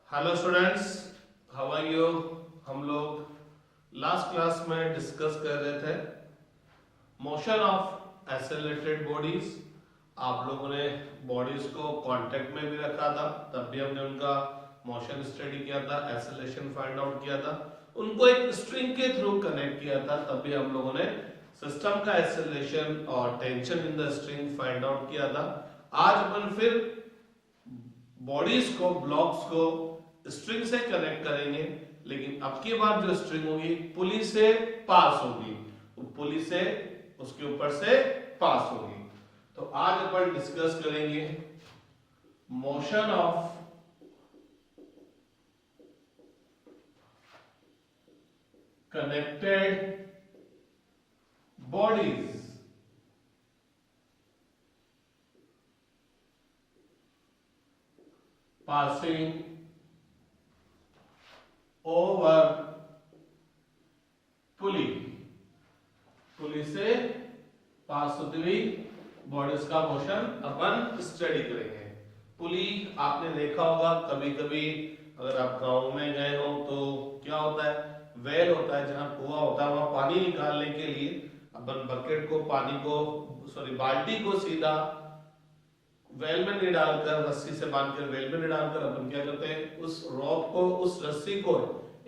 Hello students, how are you. हम लोग last class में डिस्कस कर रहे थे मोशन ऑफ एक्सेलरेटेड बॉडीज। आप लोगों ने बॉडीज को कांटेक्ट में भी रखा था, तब भी हमने उनका मोशन स्टडी किया था, एक्सेलरेशन फाइंड आउट किया था, उनको एक स्ट्रिंग के थ्रू कनेक्ट किया था, तब भी हम लोगों ने सिस्टम का एक्सेलरेशन और tension in the string find out किया था। आज अपन फिर बॉडीज को, ब्लॉक्स को स्ट्रिंग से कनेक्ट करेंगे, लेकिन अब की बार जो स्ट्रिंग होगी पुली से पास होगी, पुली से उसके ऊपर से पास होगी। तो आज अपन डिस्कस करेंगे motion of connected bodies passing over पुली। पुली से पास होती हुई बॉडीज का मोशन अपन स्टडी करेंगे। पुली आपने देखा होगा कभी कभी, अगर आप गांव में गए हो तो क्या होता है, वेल होता है, जहां कुआं होता है, वहां पानी निकालने के लिए अपन बकेट को, पानी को, बाल्टी को सीधा वेल में नहीं डालकर, रस्सी से बांधकर वेल में नहीं डालकर अपन क्या करते हैं, उस रॉप को, उस रस्सी को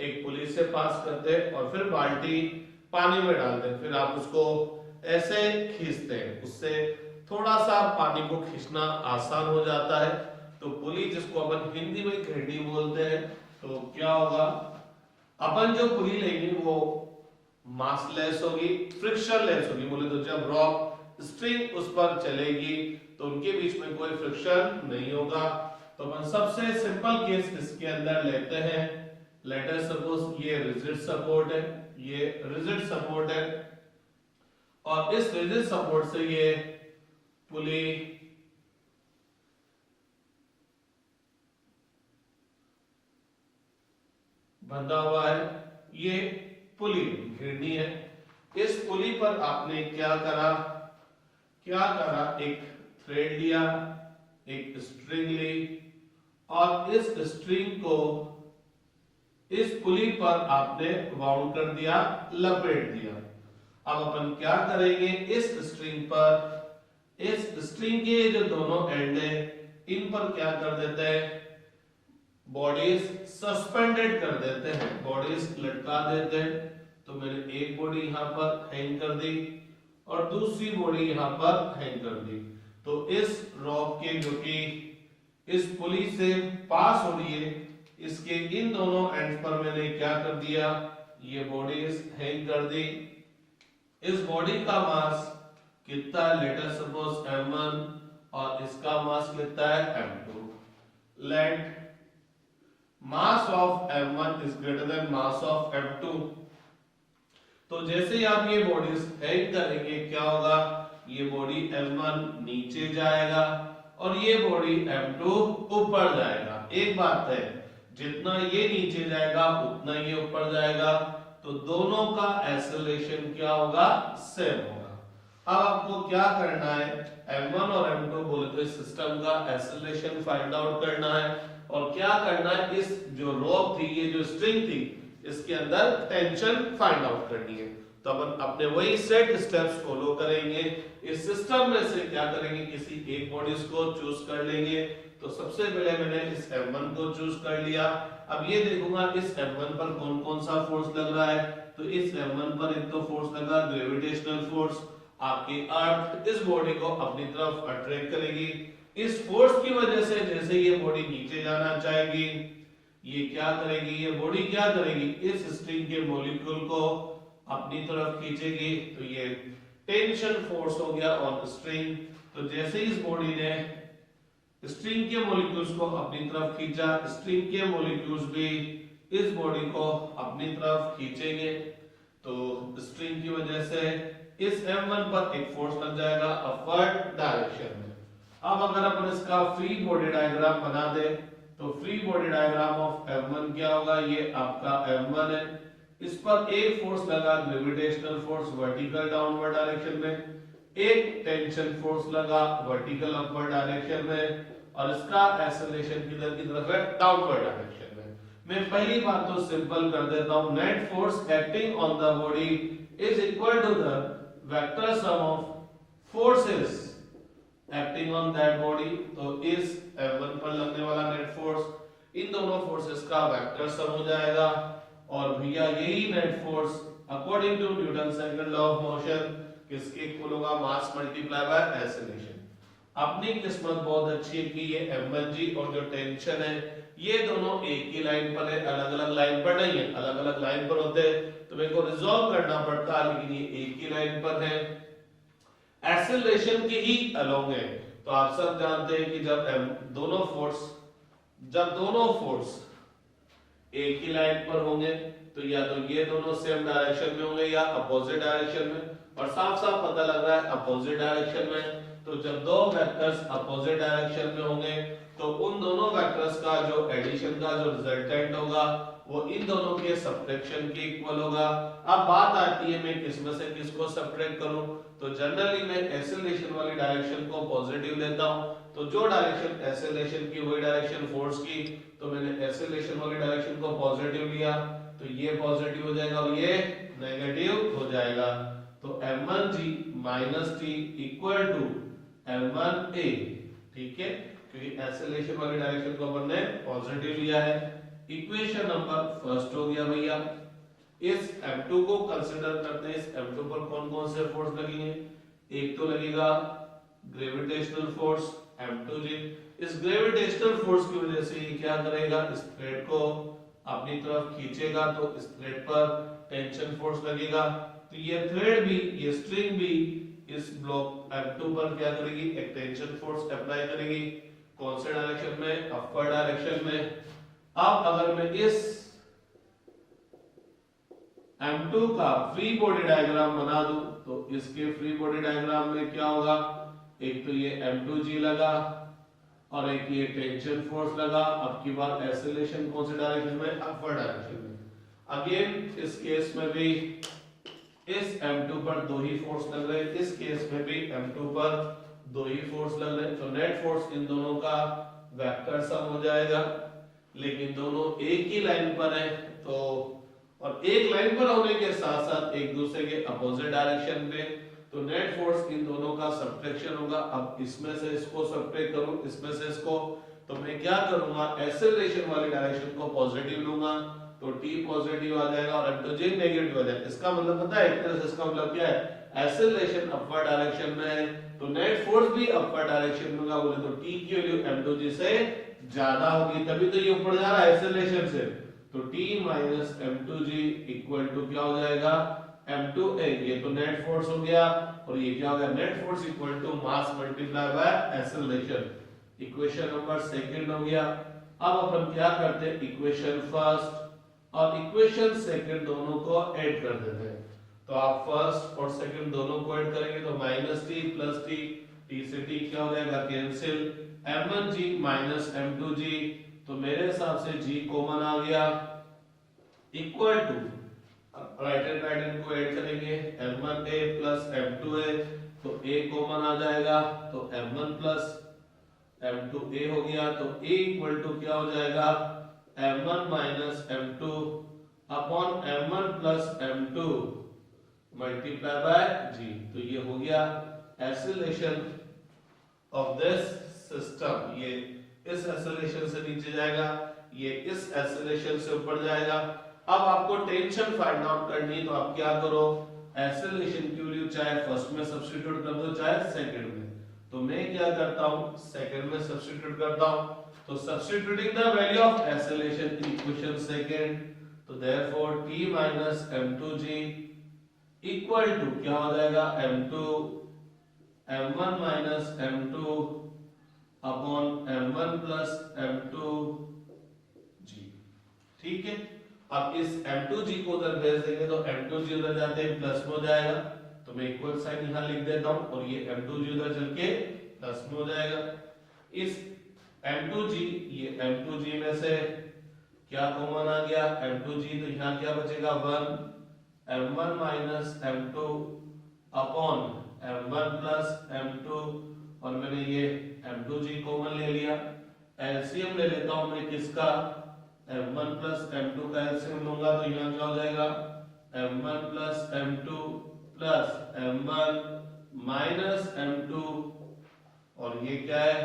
एक पुली से पास करते हैं और फिर बाल्टी पानी में डालते हैं। फिर आप उसको ऐसे खींचते हैं, उससे थोड़ा सा पानी को खींचना आसान हो जाता है। तो पुली, जिसको अपन हिंदी में घिरनी बोलते हैं, तो क्या होगा, अपन जो पुली लेंगे वो मासलेस होगी, फ्रिक्शन लेस होगी। बोले तो जब रॉप स्ट्रिंग उस पर चलेगी तो उनके बीच में कोई फ्रिक्शन नहीं होगा। तो अपन सबसे सिंपल केस इसके अंदर लेते हैं। लेट अस सपोज ये रिजिड सपोर्ट है, ये रिजिड सपोर्ट है, और इस रिजिड सपोर्ट से ये पुली बंधा हुआ है। ये पुली घिरनी है। इस पुली पर आपने क्या करा, एक थ्रेड लिया, एक स्ट्रिंग ली, और इस स्ट्रिंग को इस पुली पर आपने बाउंड कर दिया, लपेट दिया। अब अपन क्या करेंगे, इस स्ट्रिंग पर, इस स्ट्रिंग के जो दोनों एंड है, इन पर क्या कर देते हैं, बॉडीज सस्पेंडेड कर देते हैं, बॉडीज लटका देते हैं। तो मैंने एक बॉडी यहां पर हैंग कर दी और दूसरी बॉडी यहां पर हैंग कर दी। तो इस रॉप के, जो कि इस पुली से पास हो रही है, इसके इन दोनों एंड्स पर मैंने क्या कर दिया, ये बॉडीज हैंग कर दी। इस बॉडी का मास कितना है, लेट अस सपोज m1, और इसका मास कितना है, m2। Let mass of m1 is greater than mass of m2। तो जैसे ही आप ये बॉडीज हैंग करेंगे, क्या होगा, ये बॉडी m1 नीचे जाएगा और ये बॉडी m2 ऊपर जाएगा। एक बात है, जितना ये नीचे जाएगा उतना ये ऊपर जाएगा, तो दोनों का एक्सेलरेशन क्या होगा, सेम होगा। अब आपको क्या करना है, m1 और m2 बोले तो इस सिस्टम का एक्सेलरेशन फाइंड आउट करना है, और क्या करना है, इस जो रोप थी, ये जो स्ट्रिंग थी, इसके अंदर टेंशन फाइंड आउट करनी है। तो अपन अपने वही सेट स्टेप्स फॉलो करेंगे। इस सिस्टम में से क्या करेंगे, किसी एक बॉडीज को चूज कर लेंगे। तो सबसे पहले मैंने इस m1 को चूज कर लिया। अब ये देखूंगा इस m1 पर कौन कौन सा फोर्स लग रहा है। तो इस m1 पर एक तो फोर्स लगा ग्रेविटेशनल फोर्स, आपकी अर्थ इस बॉडी को अपनी तरफ अट्रैक्ट करेगी। इस फोर्स की वजह से जैसे ये बॉडी नीचे जाना चाहेगी, ये क्या करेगी, ये बॉडी क्या करेगी, इस स्ट्रिंग के मॉलिक्यूल को अपनी तरफ खींचेगी। तो ये टेंशन फोर्स हो गया ऑन स्ट्रिंग। तो जैसे इस बॉडी ने स्ट्रिंग के मॉलिक्यूल्स को अपनी तरफ खींचा, स्ट्रिंग के मॉलिक्यूल्स भी इस बॉडी को अपनी तरफ खींचेंगे। तो स्ट्रिंग की वजह से इस m1 पर एक फोर्स लग जाएगा अपवर्ड डायरेक्शन में। अब अगर अपन इसका फ्री बॉडी डायग्राम बना दे, तो free body diagram of m1 क्या होगा, ये आपका m1 है, इस पर एक फोर्स लगा gravitational force vertical downward direction में, एक टेंशन फोर्स लगा वर्टिकल अपवर्ड डायरेक्शन में, और इसका एक्सेलरेशन किधर की तरफ है, डाउनवर्ड डायरेक्शन में। मैं पहली बात तो सिंपल कर देता हूं, net force acting on the body is equal to the vector sum of forces acting on that body. तो इस F1 पर लगने वाला नेट फोर्स इन दोनों फोर्सेस का वेक्टर सम हो जाएगा। और भैया यही net force according to Newton second law of motion किसके इक्वल होगा, मास मल्टीप्लाई बाय एक्सेलरेशन। अपनी किस्मत बहुत अच्छी है कि ये F1G और जो टेंशन है ये दोनों एक ही लाइन पर है, अलग अलग लाइन पर नहीं है। अलग अलग लाइन पर होते तो मेरे को रिजॉल्व करना पड़ता, लेकिन ये एक ही लाइन पर है, एक्सेलरेशन की ही अलोंग है। तो आप सब जानते हैं कि जब दोनों फोर्स एक ही लाइन पर होंगे तो या तो ये दोनों सेम डायरेक्शन में होंगे या अपोजिट डायरेक्शन में, और साफ साफ पता लग रहा है अपोजिट डायरेक्शन में। तो जब दो वेक्टर्स अपोजिट डायरेक्शन में होंगे तो उन दोनों वेक्टर्स का जो एडिशन का जो रिजल्टेंट होगा वो इन दोनों के सब्ट्रैक्शन के इक्वल होगा। अब बात आती है मैं किसमें से किसको सब्ट्रैक्ट करूं, तो जनरली मैं एक्सेलरेशन वाली डायरेक्शन को पॉजिटिव लेता हूं। तो जो डायरेक्शन एक्सेलरेशन की वही डायरेक्शन फोर्स की, तो मैंने एक्सेलरेशन वाली डायरेक्शन को पॉजिटिव लिया, तो ये पॉजिटिव हो जाएगा और ये नेगेटिव हो जाएगा। तो m1g minus t equal to m1a, ठीक है, क्योंकि एक्सेलरेशन वाली डायरेक्शन को अपन ने पॉजिटिव लिया है। इक्वेशन नंबर फर्स्ट हो गया भैया। इस m2 को कंसीडर करते हैं, इस m2 पर कौन कौन से फोर्स लगेंगे, एक तो लगेगा ग्रेविटेशनल फोर्स m2g। इस ग्रेविटेशनल फोर्स की वजह से ये क्या करेगा, इस प्लेट को अपनी तरफ खींचेगा, तो इस प्लेट पर टेंशन फोर्स लगेगा। तो ये थ्रेड भी, ये स्ट्रिंग भी इस ब्लॉक m2 पर क्या करेगी, एक टेंशन फोर्स अप्लाई करेगी। कौन से डायरेक्शन में, अपवर्ड डायरेक्शन में। अब अगर मैं इस m2 का फ्री बॉडी डायग्राम बना दूं तो इसके फ्री बॉडी डायग्राम में क्या होगा, एक तो ये m2g लगा और एक ये टेंशन फोर्स लगा। अब की बार एक्सेलरेशन कौन से डायरेक्शन में, अपवर्ड डायरेक्शन में। अगेन इस केस में भी इस m2 पर दो ही फोर्स लग रहे हैं, इस केस में भी m2 पर दो ही फोर्स लग रहे हैं। तो नेट फोर्स इन दोनों का वेक्टर सम हो जाएगा, लेकिन दोनों एक ही लाइन पर है, तो और एक लाइन पर होने के साथ साथ एक दूसरे के अपोजिट डायरेक्शन में, तो नेट फोर्स इन दोनों का सब्ट्रैक्शन होगा। अब इसमें से इसको सब्ट्रैक्ट करूं, इसमें से इसको, तो मैं क्या करूंगा, एक्सेलरेशन वाली डायरेक्शन को पॉजिटिव लूंगा, तो t पॉजिटिव आ जाएगा और m2g नेगेटिव आ जाएगा। इसका मतलब पता है, एक तरह से इसका मतलब क्या है, एक्सेलरेशन अपवर्ड डायरेक्शन में है तो नेट फोर्स भी अपवर्ड डायरेक्शन में होगा, बोले तो t की वैल्यू m2g से ज्यादा होगी, तभी तो ये ऊपर जा रहा है एक्सेलरेशन से। तो t minus m2g equal to क्या हो जाएगा, m2a। ये तो नेट फोर्स हो गया, और ये क्या हो गया, net force equal to mass multiply by acceleration. Equation number second हो गया। अब अपन क्या करते हैं, इक्वेशन फर्स्ट और इक्वेशन सेकंड दोनों को ऐड कर देते हैं। तो आप फर्स्ट और सेकंड दोनों को ऐड करेंगे तो minus T plus T, T से टी क्या हो जाएगा, कैंसिल, m1g माइनस m2g, तो मेरे हिसाब से g कॉमन आ गया, इक्वल टू राइट हैंड को ऐड करेंगे, m1a प्लस m2a, तो a कॉमन आ जाएगा, तो m1 प्लस m2a हो गया, तो a इक्वल टू क्या हो जाएगा, m1 minus m2 upon m1 plus m2 multiply by g। तो ये हो गया एक्सेलरेशन ऑफ दिस सिस्टम। ये इस एक्सेलरेशन से नीचे जाएगा, ये इस एक्सेलरेशन से ऊपर जाएगा। अब आपको टेंशन फाइंड आउट करनी है, तो आप क्या करो, एक्सेलरेशन की वैल्यू चाहे फर्स्ट में सब्स्टिट्यूट कर दो चाहे सेकंड में। तो मैं क्या करता हूं, सेकंड में सब्स्टिट्यूट करता हूं, तो substituting the value of acceleration in equation second, तो therefore t minus m2g equal to क्या हो जाएगा, m2 m1 minus m2 upon m1 plus m2g। ठीक है, अब इस m2g को उधर भेज देंगे तो m2g उधर जाते ही प्लस में हो जाएगा, तो मैं इक्वल साइन यहां लिख देता हूं, और ये m2g उधर चल के प्लस में हो जाएगा। इस m2g, ये m2g में से क्या कॉमन आ गया, m2g, तो यहाँ क्या बचेगा 1, m1 minus m2 upon m1 plus m2, और मैंने ये m2g कॉमन ले लिया। एलसीएम ले लेता हूं मैं किसका, m1 प्लस m2 का एलसीएम लूंगा तो यहाँ क्या हो जाएगा m1 plus m2 plus m1 minus m2 और ये क्या है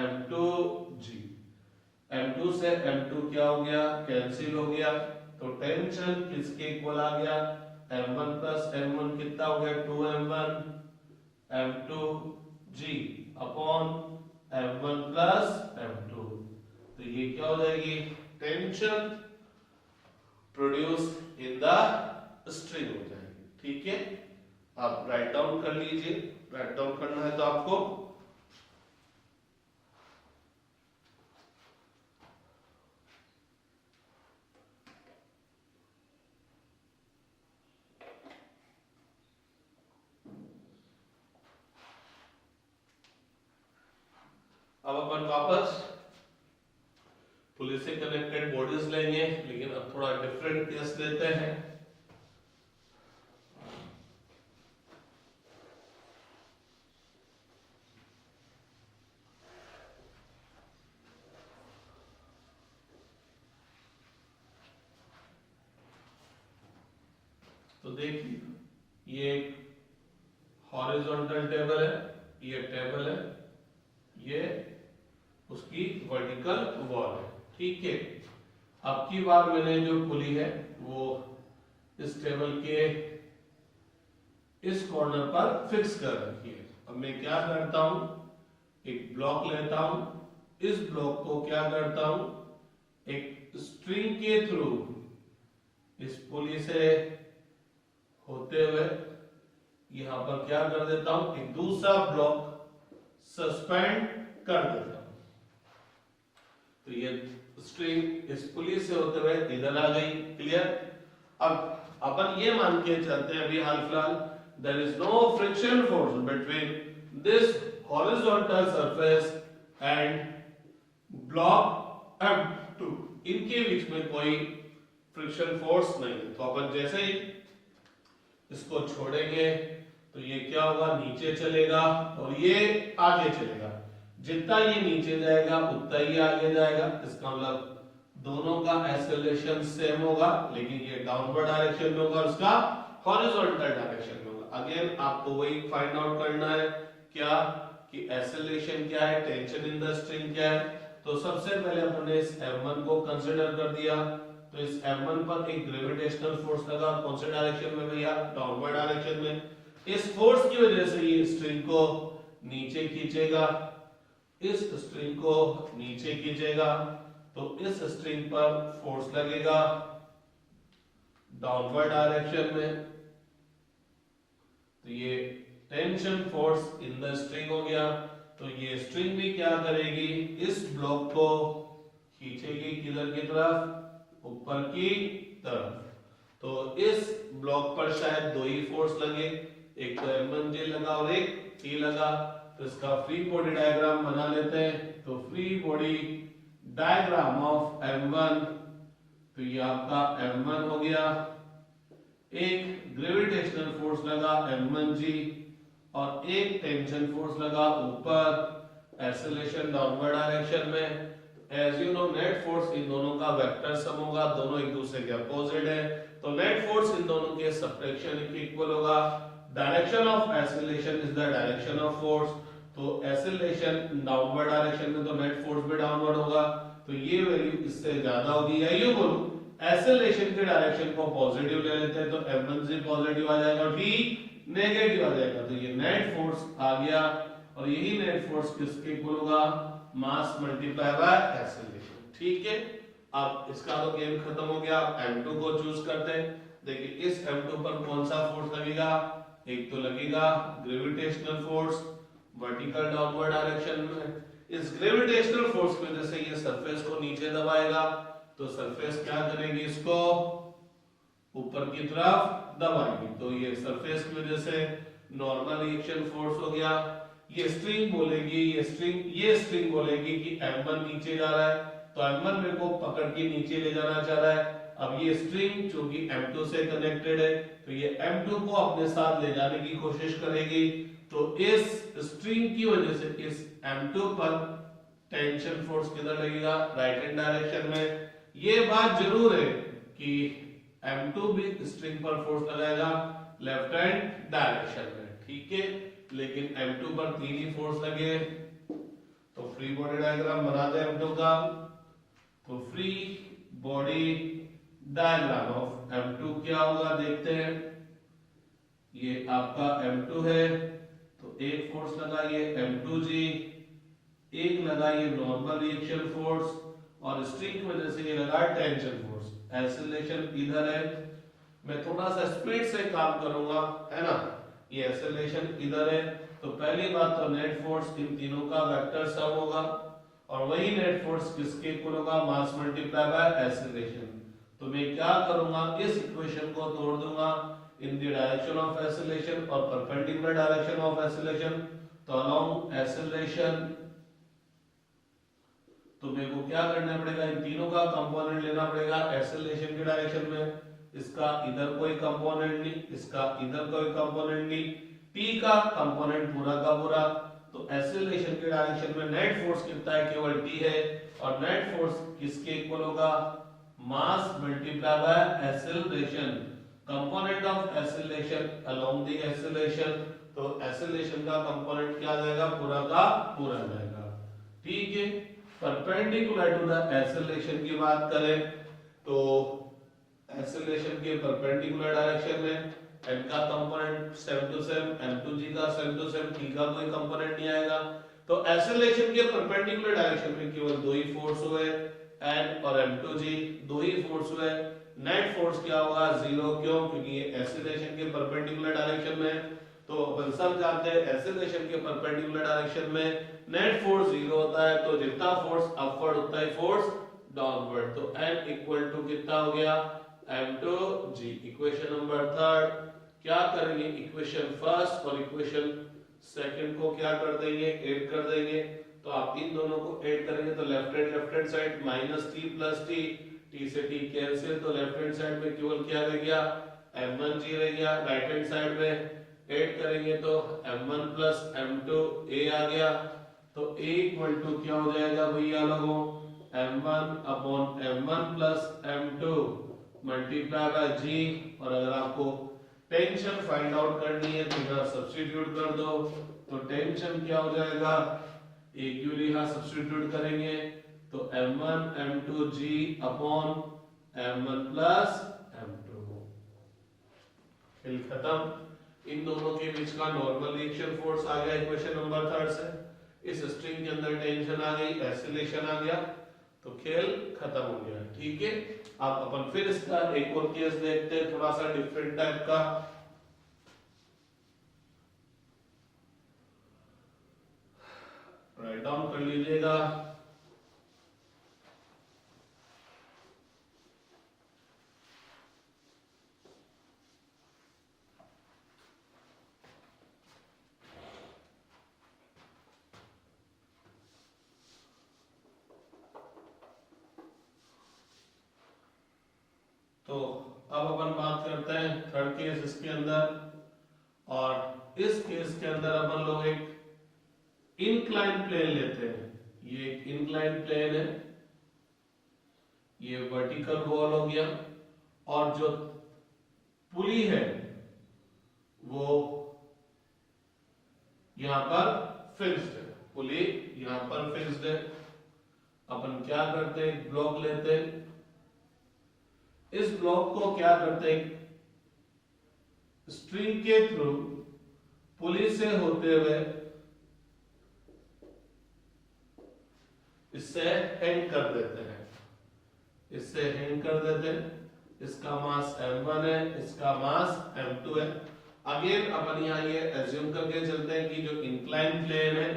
m2g। m2 से m2 क्या हो गया कैंसिल हो गया तो टेंशन किसके इक्वल आ गया m1 प्लस m1 कितना हो गया 2m1 m2g upon m1 plus m2 तो ये क्या हो जाएगी tension produce in the string हो जाएगी। ठीक है आप राइट डाउन कर लीजिए। राइट डाउन करना है तो आपको अब अपन वापस पुलिस से कनेक्टेड बॉडीज लेंगे लेकिन अब थोड़ा डिफरेंट केस लेते हैं। तो देखिए ये एक हॉरिजॉन्टल टेबल है ये टेबल है ये उसकी वर्टिकल वॉल है। ठीक है अब की बार मैंने जो पुली है वो इस टेबल के इस कॉर्नर पर फिक्स कर रखी है। अब मैं क्या करता हूं एक ब्लॉक लेता हूं इस ब्लॉक को क्या करता हूं एक स्ट्रिंग के थ्रू इस पुली से होते हुए यहां पर क्या कर देता हूं एक दूसरा ब्लॉक सस्पेंड कर देता हूं तो ये स्ट्रिंग इस पुली से होते हुए इधर आ गई। क्लियर। अब अपन ये मान के चलते हैं अभी हाल फिलहाल there is no friction force between this horizontal surface and block M2 इनके बीच में कोई फ्रिक्शन फोर्स नहीं है। तो अपन जैसे ही इसको छोड़ेंगे तो ये क्या होगा नीचे चलेगा और ये आगे चलेगा। जितना ये नीचे जाएगा उतना ही आगे जाएगा। इसका मतलब दोनों का एक्सेलरेशन सेम होगा लेकिन ये डाउनवर्ड डायरेक्शन में होगा उसका हॉरिजॉन्टल डायरेक्शन में होगा। अगेन आपको वही फाइंड आउट करना है क्या कि एक्सेलरेशन क्या है टेंशन इन द स्ट्रिंग क्या है। तो सबसे पहले अपन ने इस m1 को कंसीडर कर दिया तो इस m1 पर एक ग्रेविटेशनल फोर्स लगा कौन से डायरेक्शन में भैया डाउनवर्ड डायरेक्शन में। इस फोर्स की वजह से ये स्ट्रिंग को नीचे खींचेगा इस स्ट्रिंग को नीचे खींचेगा तो इस स्ट्रिंग पर फोर्स लगेगा डाउनवर्ड डायरेक्शन में तो ये tension force in the string हो गया। तो ये स्ट्रिंग भी क्या करेगी इस ब्लॉक को खींचेगी किधर की तरफ ऊपर की तरफ। तो इस ब्लॉक पर शायद दो ही फोर्स लगे एक तो m1j लगा और एक T लगा। तो इसका फ्री बॉडी डायग्राम बना लेते हैं। तो free body diagram of m1 तो ये आपका m1 हो गया एक ग्रेविटेशनल फोर्स लगा m1g और एक टेंशन फोर्स लगा ऊपर एक्सेलरेशन डाउनवर्ड डायरेक्शन में। As you know net force इन दोनों का वेक्टर सम होगा दोनों एक दूसरे के अपोजिट है तो नेट फोर्स इन दोनों के सबट्रैक्शन के इक्वल होगा। Direction of acceleration is the direction of force तो एक्सेलरेशन डाउनवर्ड डायरेक्शन में तो नेट फोर्स भी डाउनवर्ड होगा तो ये वैल्यू इससे ज्यादा होगी। या यूं बोलूं एक्सेलरेशन के डायरेक्शन को पॉजिटिव ले लेते हैं तो m1 पॉजिटिव आ जाएगा और t नेगेटिव आ जाएगा। तो ये नेट फोर्स आ गया और यही नेट फोर्स किसके इक्वल होगा मास मल्टीप्लाई बाय एक्सेलरेशन। ठीक है अब इसका तो गेम खत्म हो गया। m2 को चूज करते हैं। देखिए इस m2 पर कौन सा फोर्स लगेगा एक तो लगेगा gravitational force vertical downward direction में। इस ग्रेविटेशनल फोर्स की वजह से ये सरफेस को नीचे दबाएगा तो सरफेस क्या करेगी इसको ऊपर की तरफ दबाएगी तो ये सरफेस की वजह से नॉर्मल रिएक्शन फोर्स हो गया। ये स्ट्रिंग बोलेगी ये स्ट्रिंग बोलेगी कि m1 नीचे जा रहा है तो m1 मेरे को पकड़ के नीचे ले जाना चाह रहा है। अब ये स्ट्रिंग जो कि m2 से कनेक्टेड है तो ये m2 को अपने साथ ले जाने की कोशिश करेगी तो इस स्ट्रिंग की वजह से इस m2 पर टेंशन फोर्स किधर लगेगा राइट हैंड डायरेक्शन में। ये बात जरूर है कि M2 भी स्ट्रिंग पर फोर्स लगाएगा लेफ्ट हैंड डायरेक्शन में, ठीक है, लेकिन M2 पर 3 ही फोर्स लगे। तो फ्री बॉडी डायग्राम बना दे M2 का। तो free body diagram of M2 क्या होगा देखते हैं। ये आपका M2 है, तो एक फोर्स लगाइए M2G, एक लगाइए नॉर्मल रिएक्शन फोर्स, और स्ट्रिंग की वजह से ये लगा टेंशन फोर्स। एक्सेलरेशन इधर है, मैं थोड़ा सा स्पीड से काम करूंगा, है ना। ये एक्सेलरेशन इधर है, तो पहली बात तो नेट फोर्स इन तीनों का वेक्टर सम होगा, और वही नेट फोर्स किसके इक्वल होगा, मास मल्टीप्लाई बाय एक्सेलरेशन। तो मैं क्या करूंगा, इस इक्वेशन को तोड़ दूंगा in the direction of acceleration और परपेंडिकुलर डायरेक्शन ऑफ एक्सेलरेशन। तो अलोंग एक्सेलरेशन, तो मेरे को क्या करना पड़ेगा, इन तीनों का कंपोनेंट लेना पड़ेगा एक्सेलरेशन की डायरेक्शन में। इसका इधर कोई कंपोनेंट नहीं, इसका इधर कोई कंपोनेंट नहीं, T का कंपोनेंट पूरा का पूरा। तो एक्सेलरेशन की डायरेक्शन में नेट फोर्स कितना है, केवल T है, और नेट फोर्स किसके इक्वल होगा, mass multiply by acceleration, component of acceleration along the acceleration. तो एक्सेलरेशन का कंपोनेंट क्या आ जाएगा, पूरा का पूरा जाएगा, ठीक है। परपेंडिकुलर टू द एक्सेलरेशन की बात करें तो एक्सेलरेशन के परपेंडिकुलर डायरेक्शन में m का component same to same, m2g का सेम टू सेम, t का कोई कंपोनेंट नहीं आएगा। तो एक्सेलरेशन के परपेंडिकुलर डायरेक्शन में केवल दो ही फोर्स हुए, n और m2g, दो ही फोर्स हुए। नेट फोर्स क्या होगा, जीरो। क्यों, क्योंकि ये एक्सेलरेशन के परपेंडिकुलर डायरेक्शन में। तो अपन सब जानते हैं एक्सेलरेशन के परपेंडिकुलर डायरेक्शन में नेट फोर्स जीरो होता है, तो जितना फोर्स अपवर्ड उतना ही फोर्स डाउनवर्ड। तो n इक्वल टू कितना हो गया, m2g। इक्वेशन नंबर थर्ड क्या करेंगे, इक्वेशन फर्स्ट और इक्वेशन सेकंड को क्या कर देंगे, ऐड कर देंगे। तो आप इन दोनों को ऐड करेंगे तो left hand side minus T plus T, T से टी कैंसिल, तो लेफ्ट हैंड साइड में केवल क्या रह गया, m1g रह गया। राइट हैंड साइड में ऐड करेंगे तो m1 प्लस m2a आ गया। तो a इक्वल टू क्या हो जाएगा भैया लोगों, m1 upon m1 plus m2 multiply by g। और अगर आपको टेंशन फाइंड आउट करनी है तो इधर सब्स्टिट्यूट कर दो। तो टेंशन क्या हो जाएगा, a क्यू यहां सब्स्टिट्यूट करेंगे तो m1 m2 g upon m1 plus m2। फिर खत्म। इन दोनों के बीच का नॉर्मल रिएक्शन फोर्स आ गया इक्वेशन नंबर थर्ड से। इस स्ट्रिंग के अंदर टेंशन आ गई, एक्सेलरेशन आ गया, तो खेल खत्म हो गया, ठीक है। अब अपन फिर इसका एक और केस देखते हैं, थोड़ा सा डिफरेंट टाइप का। राइट डाउन कर लीजिएगा। तो अब अपन बात करते हैं थर्ड केस इसके अंदर, और इस केस के अंदर अपन लोग एक इंक्लाइन प्लेन लेते हैं। ये एक इंक्लाइन प्लेन है, ये वर्टिकल वॉल हो गया, और जो पुली है वो यहां पर फिक्स्ड है, पुली यहां पर फिक्स्ड है। अपन क्या करते हैं, ब्लॉक लेते हैं, इस ब्लॉक को क्या करते हैं, स्ट्रिंग के थ्रू पुली से होते हुए इससे हैंग कर देते हैं, इससे हैंग कर देते हैं। इसका मास m1 है, इसका मास m2 है। अगेन अपन यहां ये एज्यूम करके चलते हैं कि जो इंक्लाइन प्लेन है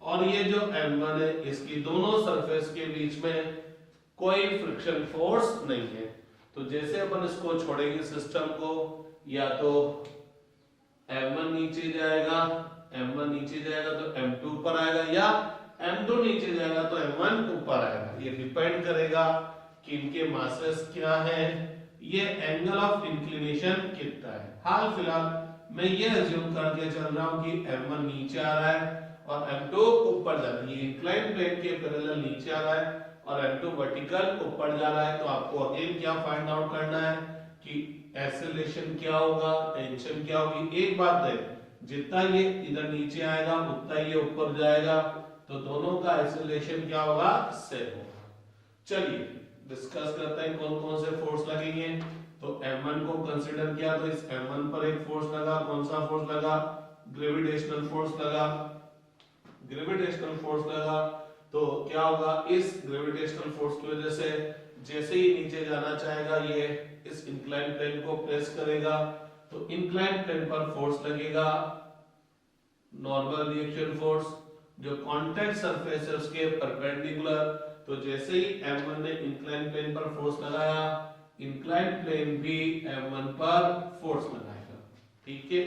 और ये जो m1 है, इसकी दोनों सरफेस के बीच में कोई फ्रिक्शन फोर्स नहीं है। तो जैसे अपन इसको छोड़ेंगे सिस्टम को, या तो m1 नीचे जाएगा, m1 नीचे जाएगा तो m2 ऊपर आएगा, या m2 नीचे जाएगा तो m1 ऊपर आएगा। ये डिपेंड करेगा कि इनके मासेस क्या है, ये एंगल ऑफ इंक्लिनेशन कितना है। हाल फिलहाल मैं ये अज्यूम करके चल रहा हूं कि m1 नीचे आ रहा है और m2 ऊपर जा रहा है। ये इंक्लाइन प्लेन के पैरेलल नीचे आ रहा है और M2 वर्टिकल ऊपर जा रहा है, तो आपको अगेन क्या फाइंड आउट करना है कि एक्सेलरेशन क्या होगा, टेंशन क्या होगी। एक बात है, जितना ये इधर नीचे आएगा उतना ये ऊपर जाएगा, तो दोनों का एक्सेलरेशन क्या होगा, सेम होगा। चलिए डिस्कस करते हैं कौन कौन से फोर्स लगेंगे। तो M1 को कंसीडर किया, तो इस M1 पर एक फोर्स लगा। कौन सा फोर्स लगा, ग्रेविटेशनल फोर्स लगा। ग्रेविटेशनल फोर्स लगा तो क्या होगा, इस ग्रेविटेशनल फोर्स की वजह से जैसे ही नीचे जाना चाहेगा ये इस इंक्लाइन प्लेन को प्रेस करेगा, तो इंक्लाइन प्लेन पर फोर्स लगेगा नॉर्मल रिएक्शन फोर्स, जो कांटेक्ट सरफेस है उसके परपेंडिकुलर। तो जैसे ही M1 ने इंक्लाइन प्लेन पर फोर्स लगाया, इंक्लाइन प्लेन भी M1 पर फोर्स लगाएगा। ठीक है,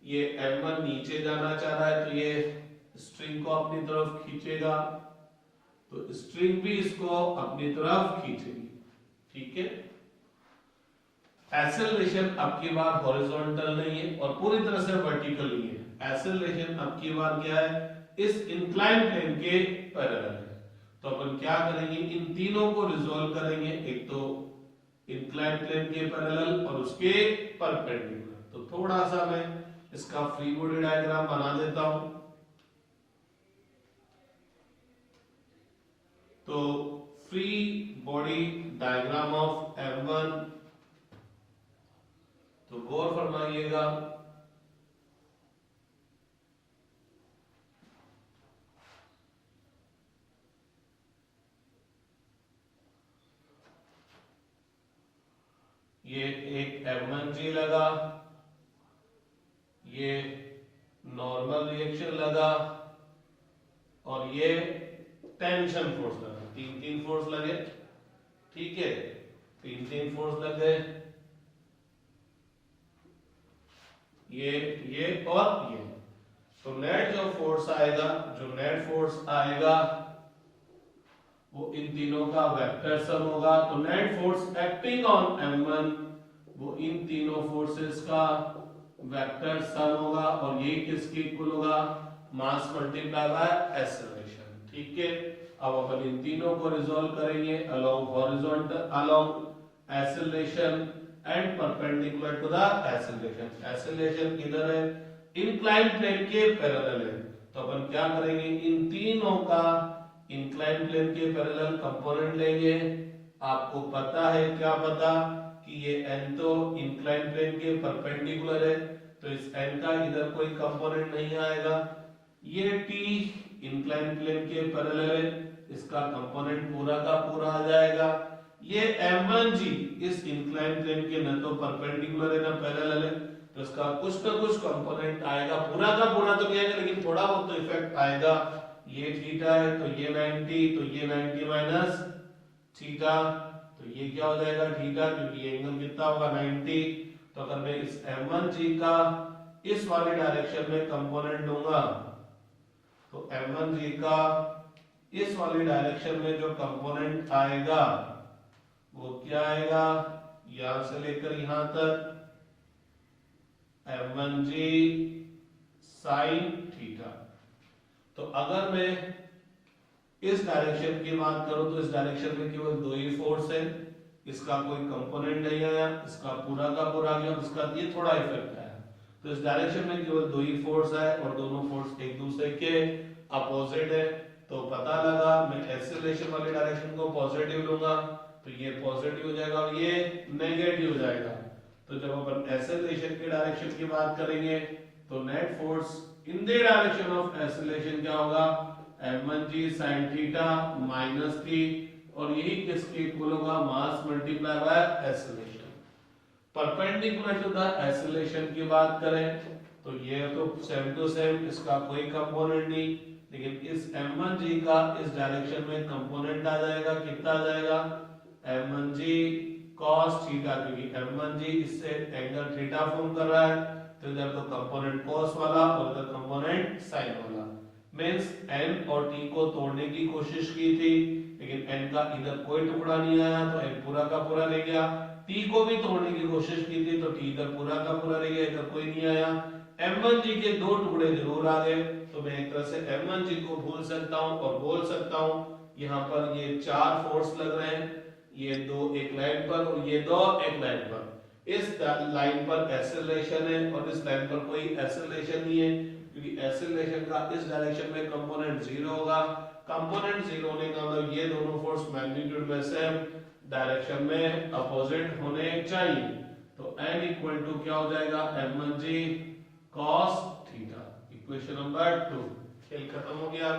ये M1 नीचे जाना चाह रहा है तो ये स्ट्रिंग को अपनी तरफ खींचेगा, तो स्ट्रिंग भी इसको अपनी तरफ खींचेगी। ठीक है, एक्सेलरेशन अब की बार हॉरिजॉन्टल नहीं है और पूरी तरह से वर्टिकल नहीं है। एक्सेलरेशन अब की बार क्या है, इस इंक्लाइन प्लेन के पैरेलल है। तो अपन क्या करेंगे, इन तीनों को रिजॉल्व करेंगे, एक तो इंक्लाइन प्लेन के पैरेलल और उसके परपेंडिकुलर। तो थोड़ा सा मैं इसका फ्री बॉडी डायग्राम बना देता हूं। तो free body diagram of M1, तो गौर फरमाइएगा। ये एक M1G लगा, ये नॉर्मल रिएक्शन लगा और ये टेंशन फोर्स लगा। तीन तीन फोर्स लगे। ठीक है, तीन तीन फोर्स लग गए, ये और ये। तो नेट जो फोर्स आएगा, जो नेट फोर्स आएगा वो इन तीनों का वेक्टर सम होगा। तो net force acting on M1 वो इन तीनों फोर्सेस का वेक्टर सम होगा और ये किसके इक्वल होगा, मास मल्टीप्लाई बाय एक्सेलरेशन। ठीक है, अब अपन इन तीनों को रिजॉल्व करेंगे along horizontal, along acceleration and perpendicular to the acceleration. Acceleration किधर है, इंक्लाइन प्लेन के पैरेलल है। तो अपन क्या करेंगे, इन तीनों का इंक्लाइन प्लेन के पैरेलल कंपोनेंट लेंगे। आपको पता है, क्या पता कि ये n तो इंक्लाइन प्लेन के परपेंडिकुलर है, तो इस n का इधर कोई कंपोनेंट नहीं आएगा। ये t इंक्लाइन प्लेन के पैरेलल है, इसका कंपोनेंट पूरा का पूरा आ जाएगा। ये M1G इस इंक्लाइन प्लेन के न तो परपेंडिकुलर है ना पैरेलल है, तो इसका कुछ ना कुछ कंपोनेंट आएगा। पूरा का पूरा तो नहीं आएगा, लेकिन थोड़ा बहुत तो इफेक्ट आएगा। ये थीटा है तो ये 90, तो ये 90 माइनस थीटा, तो ये क्या हो जाएगा थीटा, क्योंकि ये एंगल कितना होगा 90। तो अगर मैं इस M1G का इस वाली डायरेक्शन में कंपोनेंट लूंगा, तो M1G का इस वाली डायरेक्शन में जो कंपोनेंट आएगा वो क्या आएगा, यहां से लेकर यहां तक M1G साइन थीटा। तो अगर मैं इस डायरेक्शन की बात करूं तो इस डायरेक्शन में केवल दो ही फोर्स है, इसका कोई कंपोनेंट नहीं आया, इसका पूरा का पूरा गया, इसका ये थोड़ा इफेक्ट आया। तो इस डायरेक्शन में केवल दो ही फोर्स है और दोनों फोर्स एक दूसरे के अपोजिट है। तो पता लगा, मैं एक्सेलरेशन वाले डायरेक्शन को पॉजिटिव लूंगा तो ये पॉजिटिव हो जाएगा और ये नेगेटिव हो जाएगा। तो जब अपन एक्सेलरेशन के डायरेक्शन की बात करेंगे तो net force in the direction of acceleration क्या होगा, M1G sin थीटा माइनस थी, और यही किसके इक्वल होगा, mass multiply by acceleration. Perpendicular to the acceleration की बात करें तो ये तो सेम टू सेम, इसका कोई कंपोनेंट नहीं, लेकिन इस M1G का इस डायरेक्शन में कंपोनेंट आ जाएगा। कितना आ जाएगा, M1G cos थीटा, क्योंकि M1G इससे एंगल थीटा फॉर्म कर रहा है, तो इधर तो कंपोनेंट cos वाला और इधर कंपोनेंट sin वाला। मींस n और t को तोड़ने की कोशिश की थी, लेकिन n का इधर कोई टुकड़ा नहीं आया तो n पूरा का पूरा रह गया। t को भी तोड़ने की कोशिश की थी तो t इधर पूरा का पूरा रह गया, इधर कोई नहीं आया। M1G के दो टुकड़े जरूर आ गए, तो मैं एक तरह से M1G को भूल सकता हूं और बोल सकता हूं यहाँ पर ये 4 फोर्स लग रहे हैं, ये 2 एक लाइन पर और ये 2 एक लाइन पर। इस लाइन पर एक्सेलरेशन है और इस लाइन पर कोई एक्सेलरेशन नहीं है, क्योंकि एक्सेलरेशन का इस डायरेक्शन में कंपोनेंट 0 होगा। कंपोनेंट 0 होने का मतलब ये दोनों फोर्स मैग्नीट्यूड में सेम डायरेक्शन में अपोजिट होने चाहिए। तो n इक्वल टू क्या हो जाएगा, m1g cos theta. Equation number 2 खेल खत्म हो गया।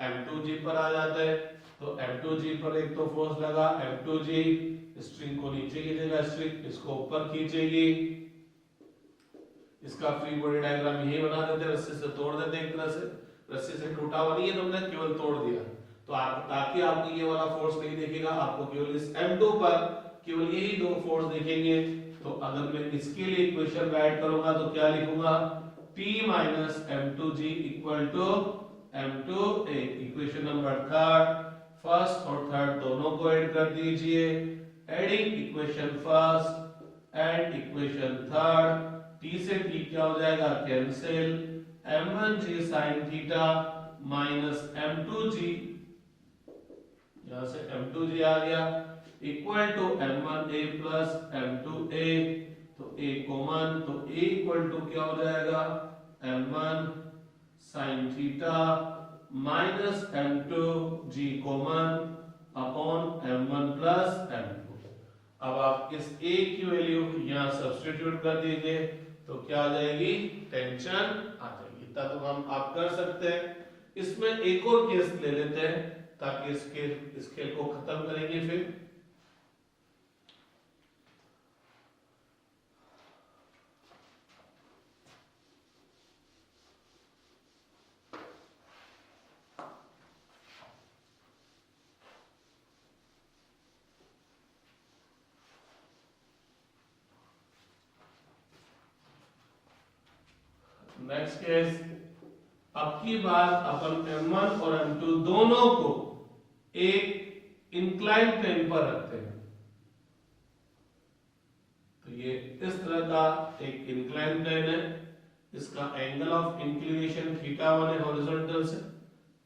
m2g पर आ जाते हैं। तो m2g पर एक तो फोर्स लगा, m2g स्ट्रिंग को नीचे खींचेगा, स्ट्रिंग इसको ऊपर खींचेगी। इसका फ्री बॉडी डायग्राम यही बना देते हैं, रस्सी से तोड़ देते हैं। एक तरह से रस्सी से टूटा हुआ नहीं है, तुमने केवल तोड़ दिया। तो ताकि आपको ये वाला फोर्स नहीं दिखेगा, आपको केवल इस m2 पर केवल यही 2 फोर्स दिखेंगे। तो अगर मैं इसके लिए इक्वेशन राइट करूंगा तो क्या लिखूंगा, P minus m2g equal to m2a। Equation number 3 first और थर्ड दोनों को ऐड कर दीजिए। Adding equation first and equation third, t से t क्या हो जाएगा, cancel. m1g sin theta minus m2g, यहां से m2g आ गया, equal to m1a plus m2a। तो a कॉमन, तो a इक्वल टू क्या हो जाएगा, m1 sin theta minus m2g common upon m1 plus m2। अब आप इस a की वैल्यू यहां सब्स्टिट्यूट कर दीजिए तो क्या आ जाएगी, टेंशन आ जाएगी। इतना तो हम आप कर सकते हैं। इसमें एक और केस ले लेते हैं ताकि इस खेल को खत्म करेंगे। फिर नेक्स्ट केस, अब की बार अपन m1 और m2 दोनों को एक इंक्लाइन प्लेन पर रखते हैं। तो ये इस तरह का एक इंक्लाइन प्लेन है, इसका एंगल ऑफ इंक्लिनेशन θ1 है हॉरिजॉन्टल से,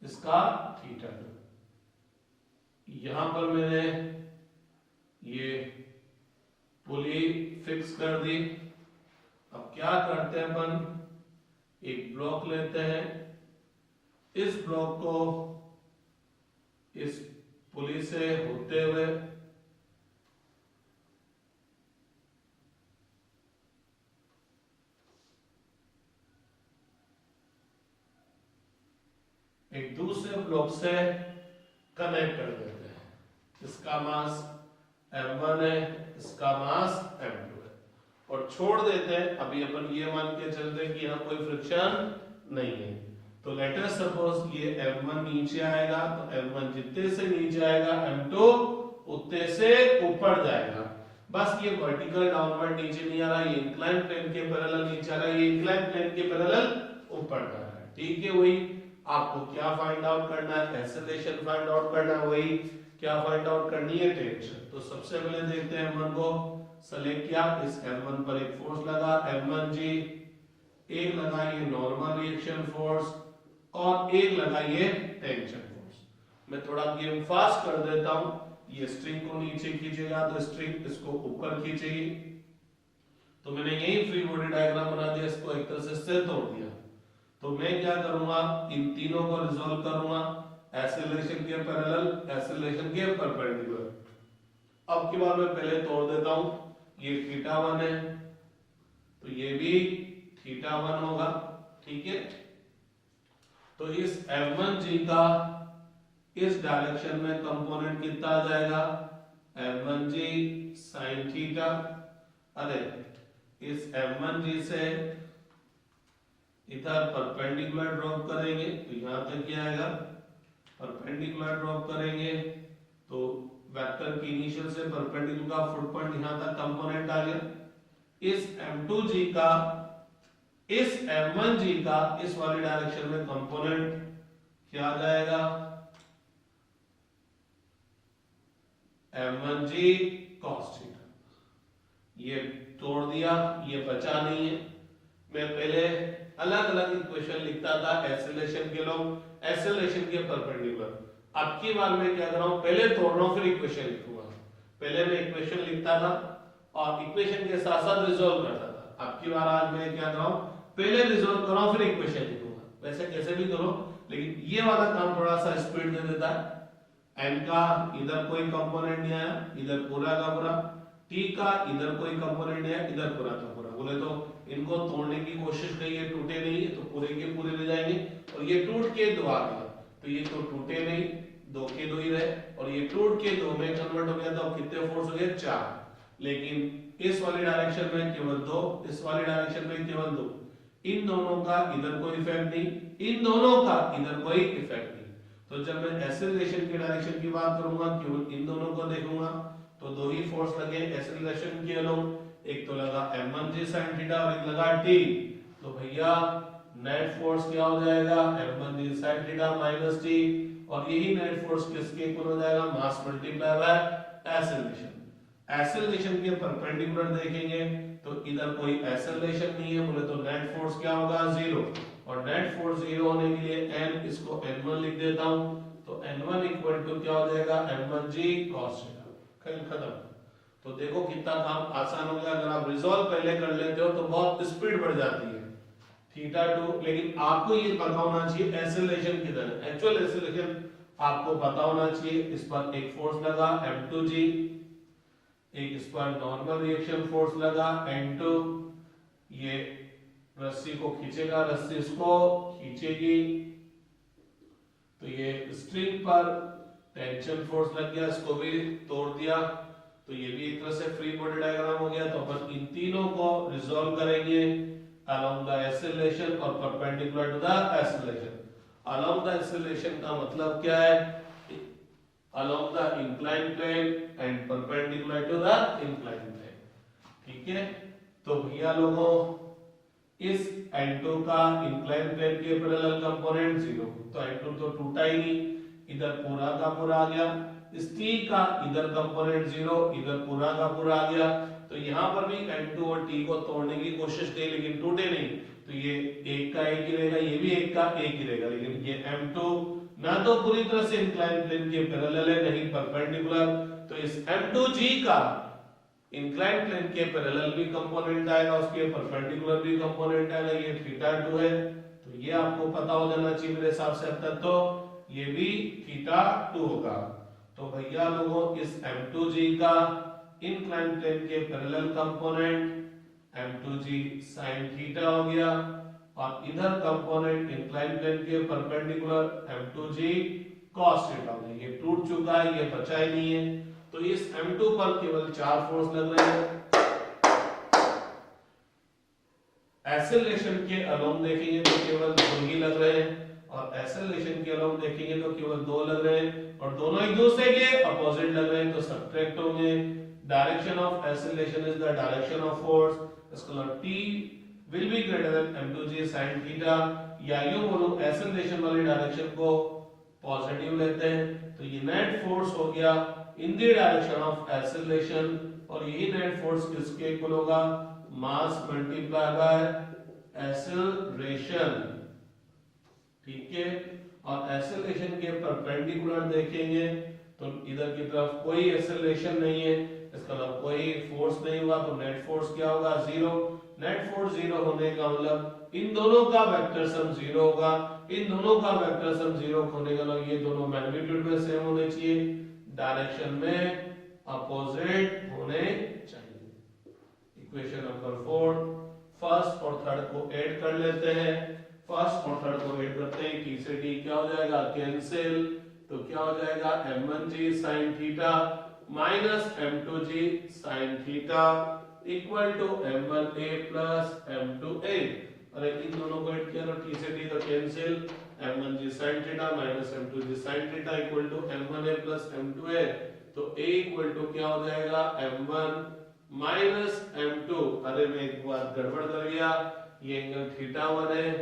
इसका θ2। यहां पर मैंने ये पुली फिक्स कर दी। अब क्या करते हैं अपन, एक ब्लॉक लेते हैं, इस ब्लॉक को इस पुली से होते हुए एक दूसरे ब्लॉक से कनेक्ट कर देते हैं। इसका मास m1 है, इसका मास m2 है, और छोड़ देते हैं। अभी अपन ये मान के चलते हैं कि यहाँ कोई फ्रिक्शन नहीं है। तो लेट अस सपोज ये m1 नीचे आएगा, तो m1 जितने से नीचे आएगा m2 उतने से ऊपर जाएगा। बस ये वर्टिकल डाउनवर्ड नीचे नहीं आ रहा, ये इंक्लाइन प्लेन के पैरेलल नीचे आ रहा है, ये इंक्लाइन प्लेन के पैरेलल ऊपर जा रहा है। ठीक है, वही आपको क्या फाइंड आउट करना है, एक्सेलरेशन फाइंड आउट करना है, वही क्या फाइंड आउट करनी है, टेंशन। तो सबसे पहले देखते हैं m1 को सेलेक्ट किया, इस m1 पर एक फोर्स लगा m1g, एक लगा ये नॉर्मल रिएक्शन फोर्स और एक लगा ये टेंशन फोर्स। मैं थोड़ा गेम फास्ट कर देता हूं। ये स्ट्रिंग को नीचे खींचेगा तो स्ट्रिंग इसको ऊपर खींचेगी। तो मैंने यही फ्री बॉडी डायग्राम बना दिया, इसको एक तरह से तोड़ दिया। तो मैं क्या करूंगा, इन तीनों को रिजॉल्व करूंगा, एक्सेलरेशन के पैरेलल, एक्सेलरेशन के परपेंडिकुलर। अब की बार मैं पहले तोड़ देता हूं, ये θ1 है तो ये भी θ1 होगा। ठीक है, तो इस m1g का इस डायरेक्शन में कंपोनेंट कितना आ जाएगा, m1g sin थीटा। अरे इस m1g से इधर परपेंडिकुलर ड्रॉप करेंगे तो यहां तक क्या आएगा, परपेंडिकुलर ड्रॉप करेंगे तो वेक्टर की इनिशियल से परपेंडिकुलर का फुट पॉइंट यहां तक कंपोनेंट आ गया। इस m2g का इस m1g का इस वाली डायरेक्शन में कंपोनेंट क्या आ जाएगा, m1g cos थीटा। ये तोड़ दिया, ये बचा नहीं है। मैं पहले अलग अलग इक्वेशन लिखता था एक्सेलरेशन के लोग, एक्सेलरेशन के परपेंडिकुलर। अब की बार मैं क्या कर रहा हूं, पहले तोड़ रहा हूं फिर इक्वेशन लिखूंगा। पहले मैं इक्वेशन लिखता था और इक्वेशन के साथ साथ रिजोल्व करता था। अब की बार आज मैं क्या कर रहा हूं, पहले रिजोल्व कर रहा हूं फिर इक्वेशन लिखूंगा। वैसे कैसे भी करो, लेकिन ये वाला काम थोड़ा सा स्पीड दे देता है। n का इधर कोई कंपोनेंट नहीं आया, इधर पूरा का पूरा, t का इधर कोई कंपोनेंट नहीं आया, इधर पूरा का पूरा। बोले तो इनको तोड़ने की कोशिश नहीं है, टूटे नहीं है, तो पूरे के पूरे रह जाएंगे। और ये टूट के दो आ गया, तो ये तो टूटे नहीं, दो के दो ही रहे, और ये टूट के दो में कन्वर्ट हो गया, तो कितने फोर्स हो गए, 4। लेकिन इस वाली डायरेक्शन में केवल 2, इस वाली डायरेक्शन में केवल 2। इन दोनों का इधर कोई इफेक्ट नहीं, इन दोनों का इधर कोई इफेक्ट नहीं। तो जब मैं एक्सेलरेशन की डायरेक्शन की बात करूंगा, केवल इन दोनों को देखूंगा, तो दो ही फोर्स लगे एक्सेलरेशन के अलोंग, एक तो लगा m1g sin थीटा और एक लगा t। तो भैया नेट फोर्स क्या हो जाएगा, m1g sin theta minus t, और यही नेट फोर्स किसके इक्वल हो जाएगा, मास मल्टीप्लाई बाय एक्सेलरेशन। एक्सेलरेशन के परपेंडिकुलर देखेंगे तो इधर कोई एक्सेलरेशन नहीं है, बोले तो नेट फोर्स क्या होगा, 0। और नेट फोर्स 0 होने के लिए n, इसको n1 लिख देता हूं, तो n1 इक्वल टू क्या हो जाएगा, m1g cos थीटा। खेल खत्म। तो देखो कितना काम आसान हो गया। अगर आप रिजॉल्व पहले कर लेते हो तो बहुत स्पीड बढ़ जाती है। थीटा 2, लेकिन आपको ये पता होना चाहिए एक्सेलरेशन किधर है, एक्चुअल एक्सेलरेशन आपको पता होना चाहिए। इस पर एक फोर्स लगा m2g, एक इस पर नॉर्मल रिएक्शन फोर्स लगा n2, ये रस्सी को खींचेगा, रस्सी इसको खींचेगी, तो ये स्ट्रिंग पर टेंशन फोर्स लग गया, इसको भी तोड़ दिया, तो ये भी एक तरह से फ्री बॉडी डायग्राम हो गया। तो अपन इन तीनों को रिजॉल्व करेंगे अलोंग द एक्सेलरेशन और perpendicular to the acceleration. Along the acceleration का मतलब क्या है, along the incline plane and perpendicular to the incline plane. ठीक है, तो भैया लोगों इस n2 का इंक्लाइन प्लेन के पैरेलल कंपोनेंट 0, तो n2 तो टूटा ही नहीं, इधर पूरा का पूरा आ गया। इस t का इधर कंपोनेंट 0, इधर पूरा का पूरा आ गया। तो यहां पर भी n2 और t को तोड़ने की कोशिश की, लेकिन टूटे नहीं, तो ये एक का एक ही रहेगा, ये भी एक का एक ही रहेगा। लेकिन ये m2 ना तो पूरी तरह से इंक्लाइन प्लेन के पैरेलल है, नहीं परपेंडिकुलर, तो इस m2g का इंक्लाइन प्लेन के पैरेलल भी कंपोनेंट आएगा, उसके परपेंडिकुलर भी कंपोनेंट आएगा, ये थीटा 2 है। तो ये आपको पता हो जाना चाहिए मेरे हिसाब से अब तक, तो ये भी थीटा 2 होगा। तो भैया लोगों इस m2g का इंक्लाइन प्लेन के parallel component m2g sin theta हो गया, और इधर कंपोनेंट इंक्लाइन प्लेन के परपेंडिकुलर m2g cos थीटा हो गया। ये टूट चुका है, ये बचा ही नहीं है। तो इस m2 पर केवल 4 फोर्स लग रहे हैं। एक्सेलरेशन के अलोंग देखेंगे तो केवल 2 ही लग रहे हैं, और एक्सेलरेशन के अलोंग देखेंगे तो केवल 2 लग रहे हैं, और दोनों एक दूसरे के अपोजिट लग रहे हैं, तो सब्ट्रैक्ट होंगे। Direction of acceleration is the direction of force, इसका मतलब t will be greater than m2g sin theta, या यूं बोलो एक्सेलरेशन वाली डायरेक्शन को पॉजिटिव लेते हैं, तो ये नेट फोर्स हो गया in the direction of acceleration, और यही नेट फोर्स किसके इक्वल होगा, मास मल्टीप्लाई बाय एक्सेलरेशन। ठीक है, और एक्सेलरेशन के परपेंडिकुलर देखेंगे तो इधर की तरफ कोई एक्सेलरेशन नहीं है, इसका मतलब कोई फोर्स नहीं हुआ, तो नेट फोर्स क्या होगा, 0। नेट फोर्स 0 होने का मतलब इन दोनों का वेक्टर सम 0 होगा, इन दोनों का वेक्टर सम 0 होने का मतलब ये दोनों मैग्नीट्यूड में सेम होने चाहिए, डायरेक्शन में अपोजिट होने चाहिए। इक्वेशन नंबर 4, फर्स्ट और थर्ड को ऐड कर लेते हैं। फर्स्ट और थर्ड को ऐड करते हैं, t से t क्या हो जाएगा, कैंसिल, तो क्या हो जाएगा m1g sin theta minus m2g sin theta equal to m1a plus m2a। अरे इन दोनों को ऐड किया तो t से t तो cancel, m1g sin theta minus m2g sin theta equal to m1a plus m2a, तो a इक्वल टू क्या हो जाएगा m1 माइनस m2। अरे मैं एक बार गड़बड़ कर गया, ये एंगल थीटा 1 है,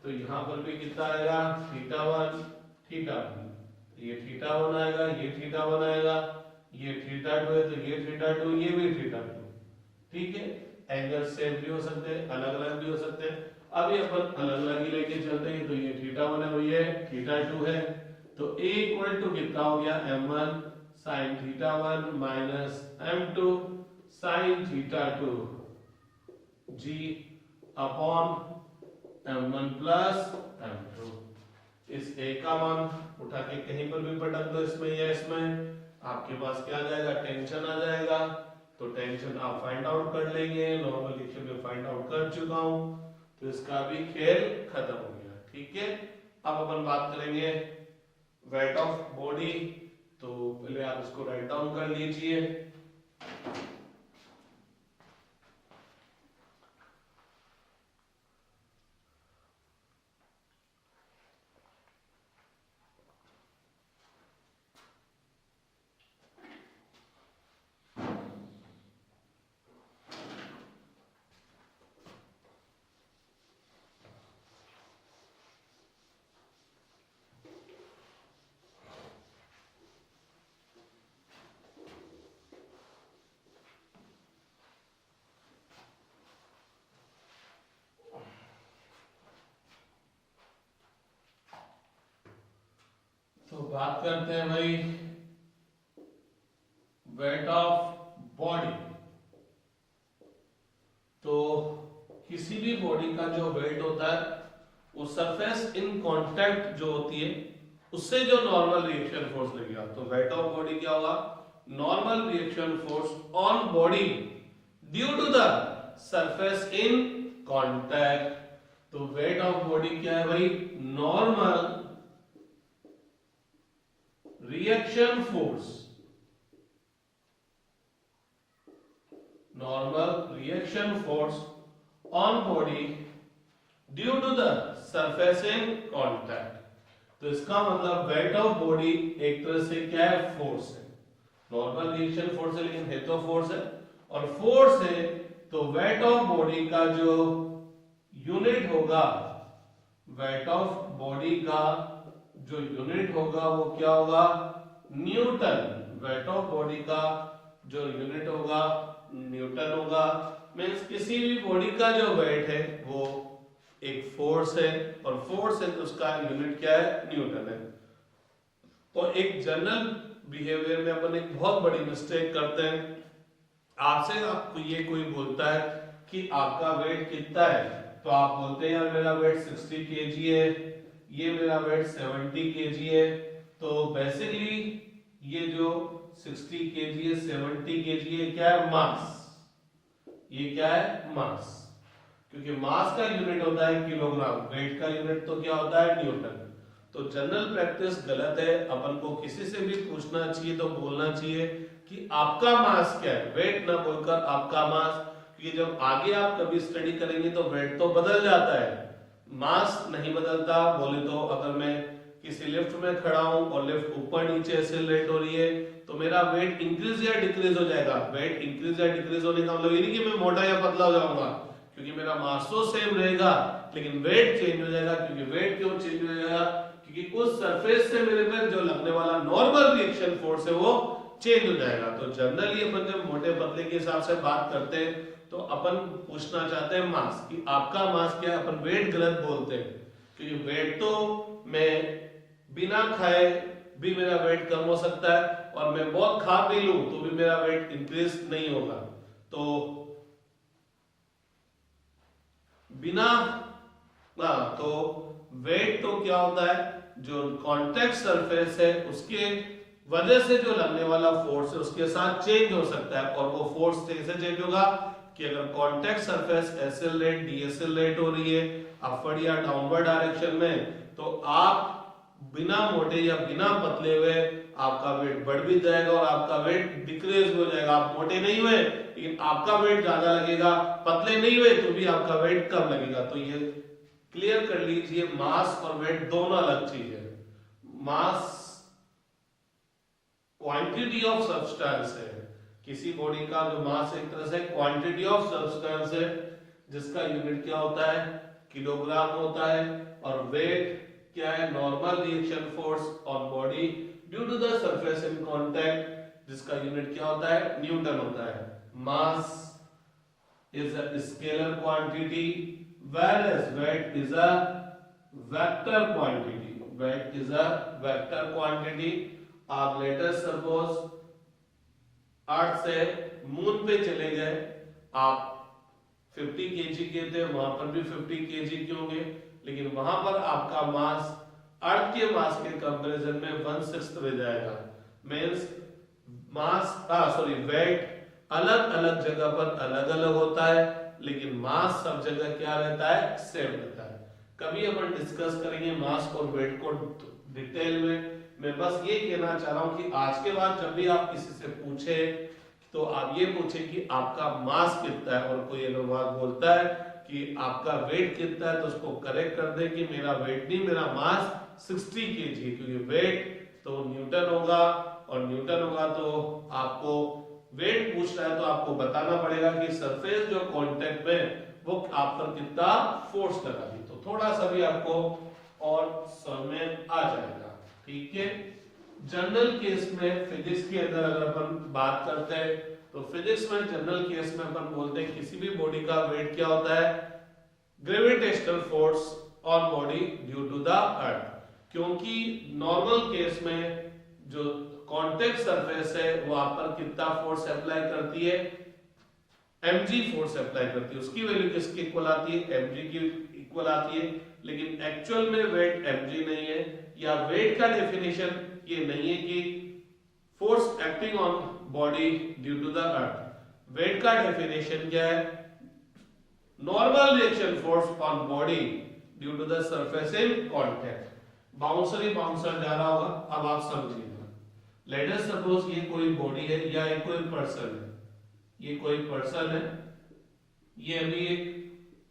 तो यहाँ पर भी कितना आएगा, थीटा 1 थीटा 1, ये थीटा 1 आएगा, ये थीटा 1 आएगा, ये थीटा 2 है, तो ये थीटा 2, ये भी थीटा 2। ठीक है, एंगल सेम भी हो सकते हैं, अलग अलग भी हो सकते हैं। अभी अपन अलग अलग ही लेके चलते हैं, तो ये थीटा 1 है और ये थीटा 2 है, तो तो A इक्वल टू कितना हो गया m1 sin theta 1 minus m2 sin theta 2 g upon m1 plus m2। इस A का मान उठा के कहीं पर भी पटक दो, इसमें या इसमें, आपके पास क्या आ जाएगा, टेंशन आ जाएगा। तो टेंशन आप फाइंड आउट कर लेंगे, नॉर्मल इक्वेशन में फाइंड आउट कर चुका हूं, तो इसका भी खेल खत्म हो गया। ठीक है, अब अपन बात करेंगे वेट ऑफ बॉडी। तो पहले आप इसको राइट डाउन कर लीजिए। तो बात करते हैं भाई वेट ऑफ बॉडी। तो किसी भी बॉडी का जो वेट होता है वो सरफेस इन कांटेक्ट जो होती है उससे जो नॉर्मल रिएक्शन फोर्स लगेगा। तो वेट ऑफ बॉडी क्या होगा, normal reaction force on body due to the surface in contact. तो वेट ऑफ बॉडी क्या है भाई, normal reaction force, normal reaction force on body due to the surface in contact. तो इसका मतलब wait of body एक तरह से क्या है, फोर्स है। नॉर्मल रिएक्शन फोर्स है लेकिन है तो फोर्स है, और फोर्स है तो वेट ऑफ बॉडी का जो यूनिट होगा, वेट ऑफ बॉडी का जो यूनिट होगा वो क्या होगा, न्यूटन। वेट ऑफ बॉडी का जो यूनिट होगा न्यूटन होगा। मींस किसी भी बॉडी का जो वेट है वो एक फोर्स है, और फोर्स है तो उसका यूनिट क्या है, न्यूटन है। और एक जनरल बिहेवियर में अपन एक बहुत बड़ी मिस्टेक करते हैं। आपसे आपको ये कोई बोलता है कि आपका वेट कितना है, तो आप बोलते हैं यार मेरा वेट 60 kg है, ये मेरा वेट 70 kg है। तो बेसिकली ये जो 60 kg है 70 kg है क्या है, मास। ये क्या है, मास। क्योंकि मास का यूनिट होता है किलोग्राम, वेट का यूनिट तो क्या होता है, न्यूटन। तो जनरल प्रैक्टिस गलत है। अपन को किसी से भी पूछना चाहिए तो बोलना चाहिए कि आपका मास क्या है, वेट ना बोलकर आपका मास। क्योंकि जब आगे आप कभी स्टडी करेंगे तो वेट तो बदल जाता है, मास नहीं बदलता। बोले तो अगर मैं किसी लिफ्ट में खड़ा हूं और लिफ्ट ऊपर नीचे एक्सेलरेट हो रही है तो मेरा वेट इंक्रीज या डिक्रीज हो जाएगा। वेट इंक्रीज या डिक्रीज होने का मतलब ये नहीं कि मैं मोटा या पतला हो जाऊंगा, क्योंकि मेरा मास तो सेम रहेगा लेकिन वेट चेंज हो जाएगा। क्योंकि वेट क्यों चेंज हो जाएगा, क्योंकि उस सरफेस से मेरे पे जो लगने वाला नॉर्मल रिएक्शन फोर्स है वो चेंज हो जाएगा। तो जनरली अपन जब मोटे पतले के हिसाब से बात करते हैं तो अपन पूछना चाहते हैं मास, कि आपका मास क्या है। अपन वेट गलत बोलते हैं, क्योंकि वेट तो मैं बिना खाए भी मेरा वेट कम हो सकता है, और मैं बहुत खा भी लूं तो भी मेरा वेट इंक्रीज नहीं होगा। तो बिना तो वेट तो क्या होता है, जो कॉन्टेक्ट सरफेस है उसके वजह से जो लगने वाला फोर्स है उसके साथ चेंज हो सकता है। और वो फोर्स कैसे चेंज होगा कि अगर कॉन्टेक्ट सरफेस एक्सेलरेट डीएक्सेलरेट हो रही है अपवर्ड या डाउनवर्ड डायरेक्शन में, तो आप बिना मोटे या बिना पतले हुए आपका वेट बढ़ भी जाएगा और आपका वेट डिक्रीज हो जाएगा। आप मोटे नहीं हुए लेकिन आपका वेट ज्यादा लगेगा, पतले नहीं हुए तो भी आपका वेट कम लगेगा। तो ये क्लियर कर लीजिए, मास और वेट दोनों अलग चीज है। मास क्वांटिटी ऑफ सब्सटेंस है, किसी बॉडी का जो मास एक तरह से क्वांटिटी ऑफ सब्सटेंस है जिसका यूनिट क्या होता है, किलोग्राम होता है। और वेट क्या है, normal reaction force on body due to the surface in contact, जिसका यूनिट क्या होता है, न्यूटन होता है। मास is a scalar quantity whereas weight is a vector quantity। weight is a vector quantity. आप let us suppose अर्थ से moon पे चले गए, आप 50 केजी के थे, वहां पर भी 50 केजी के होंगे, लेकिन वहां पर आपका मास अर्थ के मास के कंपैरिजन में 1/6 रह जाएगा। मींस वेट अलग अलग जगह पर अलग अलग होता है, लेकिन मास सब जगह क्या रहता है, सेम रहता है। कभी अपन डिस्कस करेंगे मास और वेट को डिटेल में। मैं बस ये कहना चाह रहा हूं कि आज के बाद जब भी आप किसी से पूछे तो आप ये पूछें कि आपका मास कितना है, और कोई अगर बात बोलता है कि आपका वेट कितना है तो उसको करेक्ट कर दे कि मेरा वेट नहीं, मेरा मास 60 केजी, क्योंकि वेट तो न्यूटन होगा, और न्यूटन होगा तो आपको वेट पूछ रहा है तो आपको बताना पड़ेगा कि सरफेस जो कांटेक्ट में वो आप पर कितना फोर्स लगाएगी। तो थोड़ा सा भी आपको और समझ में आ जाएगा। ठीक है, जनरल केस में फिजिक्स के अंदर अगर अपन बात करते हैं तो फिजिक्स में जनरल केस में अपन बोलते हैं किसी भी बॉडी का वेट क्या होता है, gravitational force on body due to the earth. क्योंकि नॉर्मल केस में जो कांटेक्ट सरफेस है वो आप पर कितना फोर्स अप्लाई करती है, mg फोर्स अप्लाई करती है, उसकी वैल्यू किसके इक्वल आती है, mg की इक्वल आती है। लेकिन एक्चुअल में वेट mg नहीं है, या वेट का डेफिनेशन ये नहीं है कि force acting on body due to the earth. Weight का डेफिनेशन क्या है, normal reaction force on body due to the surface in contact. Bouncer ही बाउंसर जा रहा होगा, अब आप समझिएगा। लेट अस सपोज ये कोई बॉडी है या ये कोई पर्सन है, ये कोई पर्सन है, ये अभी एक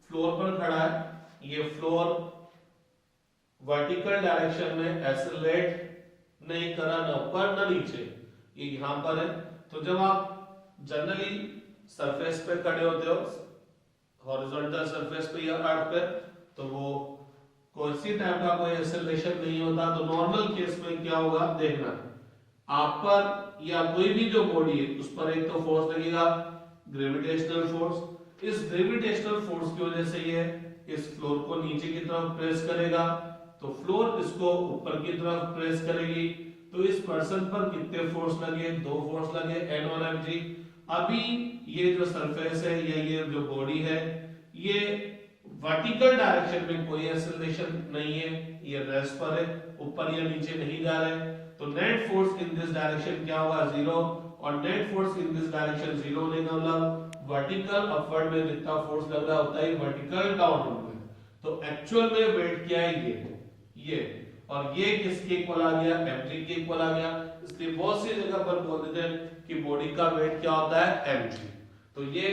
फ्लोर पर खड़ा है, ये फ्लोर वर्टिकल डायरेक्शन में एक्सेलरेट नहीं करा, ना ऊपर ना नीचे, ये यहां पर है। तो जब आप जनरली सरफेस पे खड़े होते हो, हॉरिजॉन्टल सरफेस पे या अर्थ पे, तो वो कोई सी टाइप का कोई एक्सेलरेशन नहीं होता। तो नॉर्मल केस में क्या होगा देखना, आप पर या कोई भी जो बॉडी है उस पर एक तो फोर्स लगेगा, ग्रेविटेशनल फोर्स। इस ग्रेविटेशनल फोर्स की वजह से ये इस फ्लोर को नीचे की तरफ प्रेस करेगा, तो फ्लोर इसको ऊपर की तरफ प्रेस करेगी। तो इस पर्सन पर कितने फोर्स लगे, 2 फोर्स लगे, N और mg। अभी ये जो सरफेस है या ये जो बॉडी है, ये वर्टिकल डायरेक्शन में कोई एक्सेलरेशन नहीं है, ये रेस्ट पर है, ऊपर या नीचे नहीं जा रहे। तो net force in this direction क्या होगा, 0। और net force in this direction 0 होने का मतलब वर्टिकल अपवर्ड में जितना फोर्स लग रहा होता है वर्टिकल डाउनवर्ड में। तो एक्चुअल में वेट क्या है, ये और ये किसके इक्वल आ गया, mg के इक्वल आ गया। इसलिए बहुत सी जगह पर बोल देते हैं कि बॉडी का वेट क्या होता है, mg। तो ये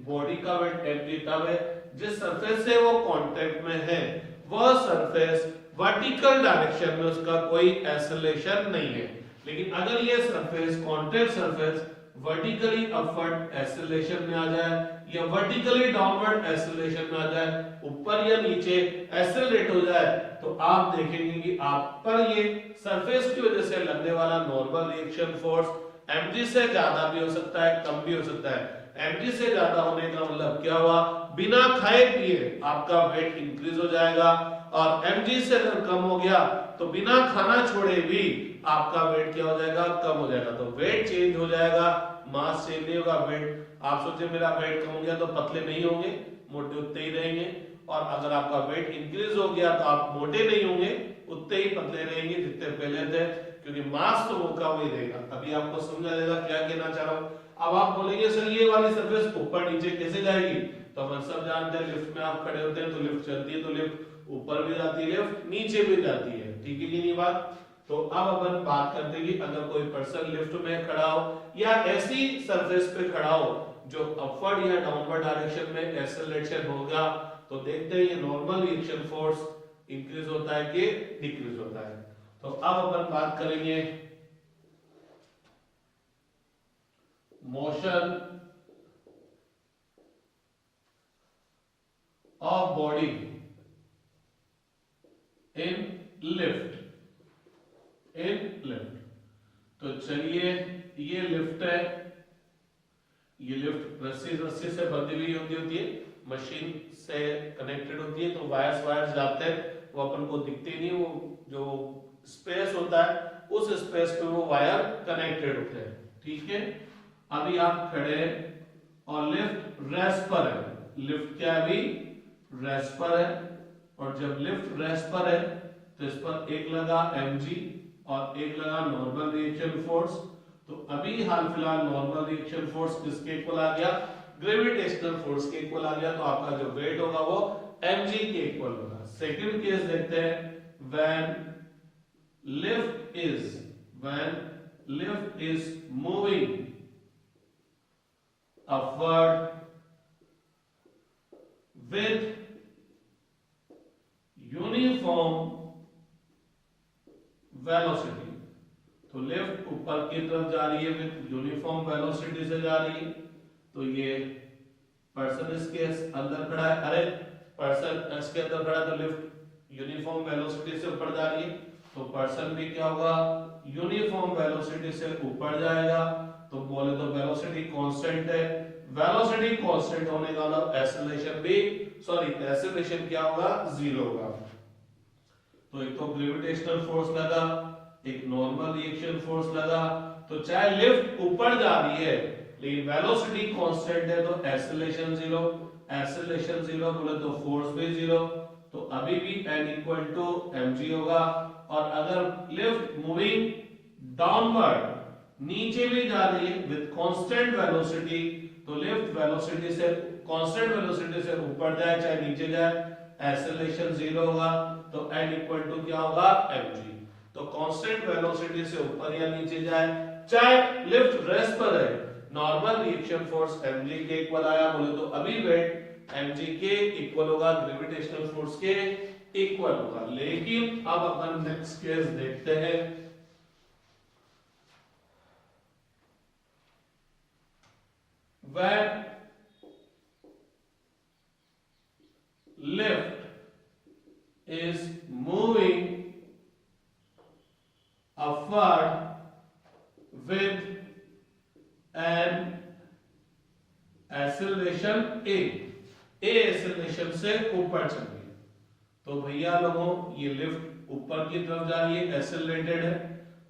बॉडी का वेट mg तब है जिस सरफेस से वो कांटेक्ट में है वह सरफेस वर्टिकल डायरेक्शन में उसका कोई एक्सेलरेशन नहीं है। लेकिन अगर ये surface contact surface vertically upward acceleration में आ जाए या वर्टिकली डाउनवर्ड एक्सेलरेशन में आ जाए, ऊपर या नीचे एक्सेलरेट हो जाए, तो आप देखेंगे कि आप पर ये सरफेस की वजह से लगने वाला नॉर्मल रिएक्शन फोर्स mg से ज्यादा भी हो सकता है, कम भी हो सकता है। mg से ज्यादा होने का मतलब क्या हुआ, बिना खाए पिए आपका वेट इंक्रीज हो जाएगा, और mg से अगर कम हो गया तो बिना खाना छोड़े भी आपका वेट क्या हो जाएगा, कम हो जाएगा। तो वेट चेंज हो जाएगा, मास चेंज नहीं होगा। वेट आप सोचे मेरा वेट कम हो गया तो पतले नहीं होंगे, मोटे उतने ही रहेंगे, और अगर आपका वेट इंक्रीज हो गया तो आप मोटे नहीं होंगे, उतने ही पतले रहेंगे जितने पहले थे, क्योंकि मास तो वो का वही रहेगा। अभी आपको समझ आ जाएगा क्या कहना चाह रहा हूं। अब आप बोलेंगे सर ये वाली सरफेस ऊपर नीचे कैसे जाएगी, तो हम सब जानते हैं लिफ्ट में आप खड़े होते हैं तो लिफ्ट चलती है, तो लिफ्ट ऊपर भी जाती है, लिफ्ट नीचे भी जाती है। ठीक है कि नहीं बात। तो अब अपन बात करते हैं कि अगर कोई पर्सन लिफ्ट में खड़ा हो या ऐसी सरफेस पे खड़ा हो जो अपवर्ड या डाउनवर्ड डायरेक्शन में एक्सेलरेशन होगा, तो देखते हैं ये नॉर्मल रिएक्शन फोर्स इंक्रीज होता है कि डिक्रीज होता है। तो अब अपन बात करेंगे motion of body in lift. तो चलिए ये लिफ्ट है, ये लिफ्ट रस्सी से बंधी हुई होती है, मशीन से कनेक्टेड होती है, तो वायर्स जाते हैं, वो अपन को दिखते नहीं, वो जो स्पेस होता है उस स्पेस पे वो वायर कनेक्टेड होते हैं। ठीक है, अभी आप खड़े हैं और लिफ्ट रेस्ट पर है। लिफ्ट क्या है, अभी रेस्ट पर है, और जब लिफ्ट रेस्ट पर है तो इस पर एक लगा mg और एक लगा नॉर्मल रिएक्शन फोर्स। तो अभी हाल फिलहाल नॉर्मल रिएक्शन फोर्स किसके इक्वल आ गया, ग्रेविटेशनल फोर्स के इक्वल आ गया, तो आपका जो वेट होगा वो mg के इक्वल होगा। सेकंड केस देखते हैं, when lift is moving upward with uniform velocity, तो लिफ्ट ऊपर की तरफ जा रही है विद यूनिफॉर्म वेलोसिटी से जा रही है। तो ये पर्सन इसके अंदर खड़ा है, अरे पर्सन इसके अंदर खड़ा है, तो लिफ्ट यूनिफॉर्म वेलोसिटी से ऊपर जा रही है, तो पर्सन भी क्या होगा, यूनिफॉर्म वेलोसिटी से ऊपर जाएगा। तो बोले तो वेलोसिटी कांस्टेंट है, वेलोसिटी कांस्टेंट होने का मतलब एक्सेलरेशन भी एक्सेलरेशन क्या होगा, जीरो होगा। तो एक तो ग्रेविटेशनल फोर्स लगा, एक नॉर्मल रिएक्शन फोर्स लगा। तो चाहे लिफ्ट ऊपर जा रही है लेकिन वेलोसिटी कांस्टेंट है तो एक्सेलरेशन जीरो, एक्सेलरेशन जीरो बोले तो फोर्स भी जीरो। तो अभी भी n इक्वल टू mg होगा। और अगर लिफ्ट मूविंग डाउनवर्ड, नीचे भी जा रही है विद कांस्टेंट वेलोसिटी, तो लिफ्ट वेलोसिटी से कांस्टेंट वेलोसिटी से ऊपर जाए चाहे नीचे जाए, एक्सेलरेशन जीरो होगा। तो n इक्वल टू क्या होगा, mg। तो कांस्टेंट वेलोसिटी से ऊपर या नीचे जाए चाहे लिफ्ट रेस्ट पर है, नॉर्मल रिएक्शन फोर्स mg के इक्वल आया बोले तो अभी वेट mg के इक्वल होगा, ग्रेविटेशनल फोर्स के इक्वल होगा। लेकिन अब अपन नेक्स्ट केस देखते हैं, when lift is moving upward with an acceleration a acceleration से ऊपर चल रही है। तो भैया लोगों ये लिफ्ट ऊपर की तरफ जा रही है, एक्सेलरेटेड है।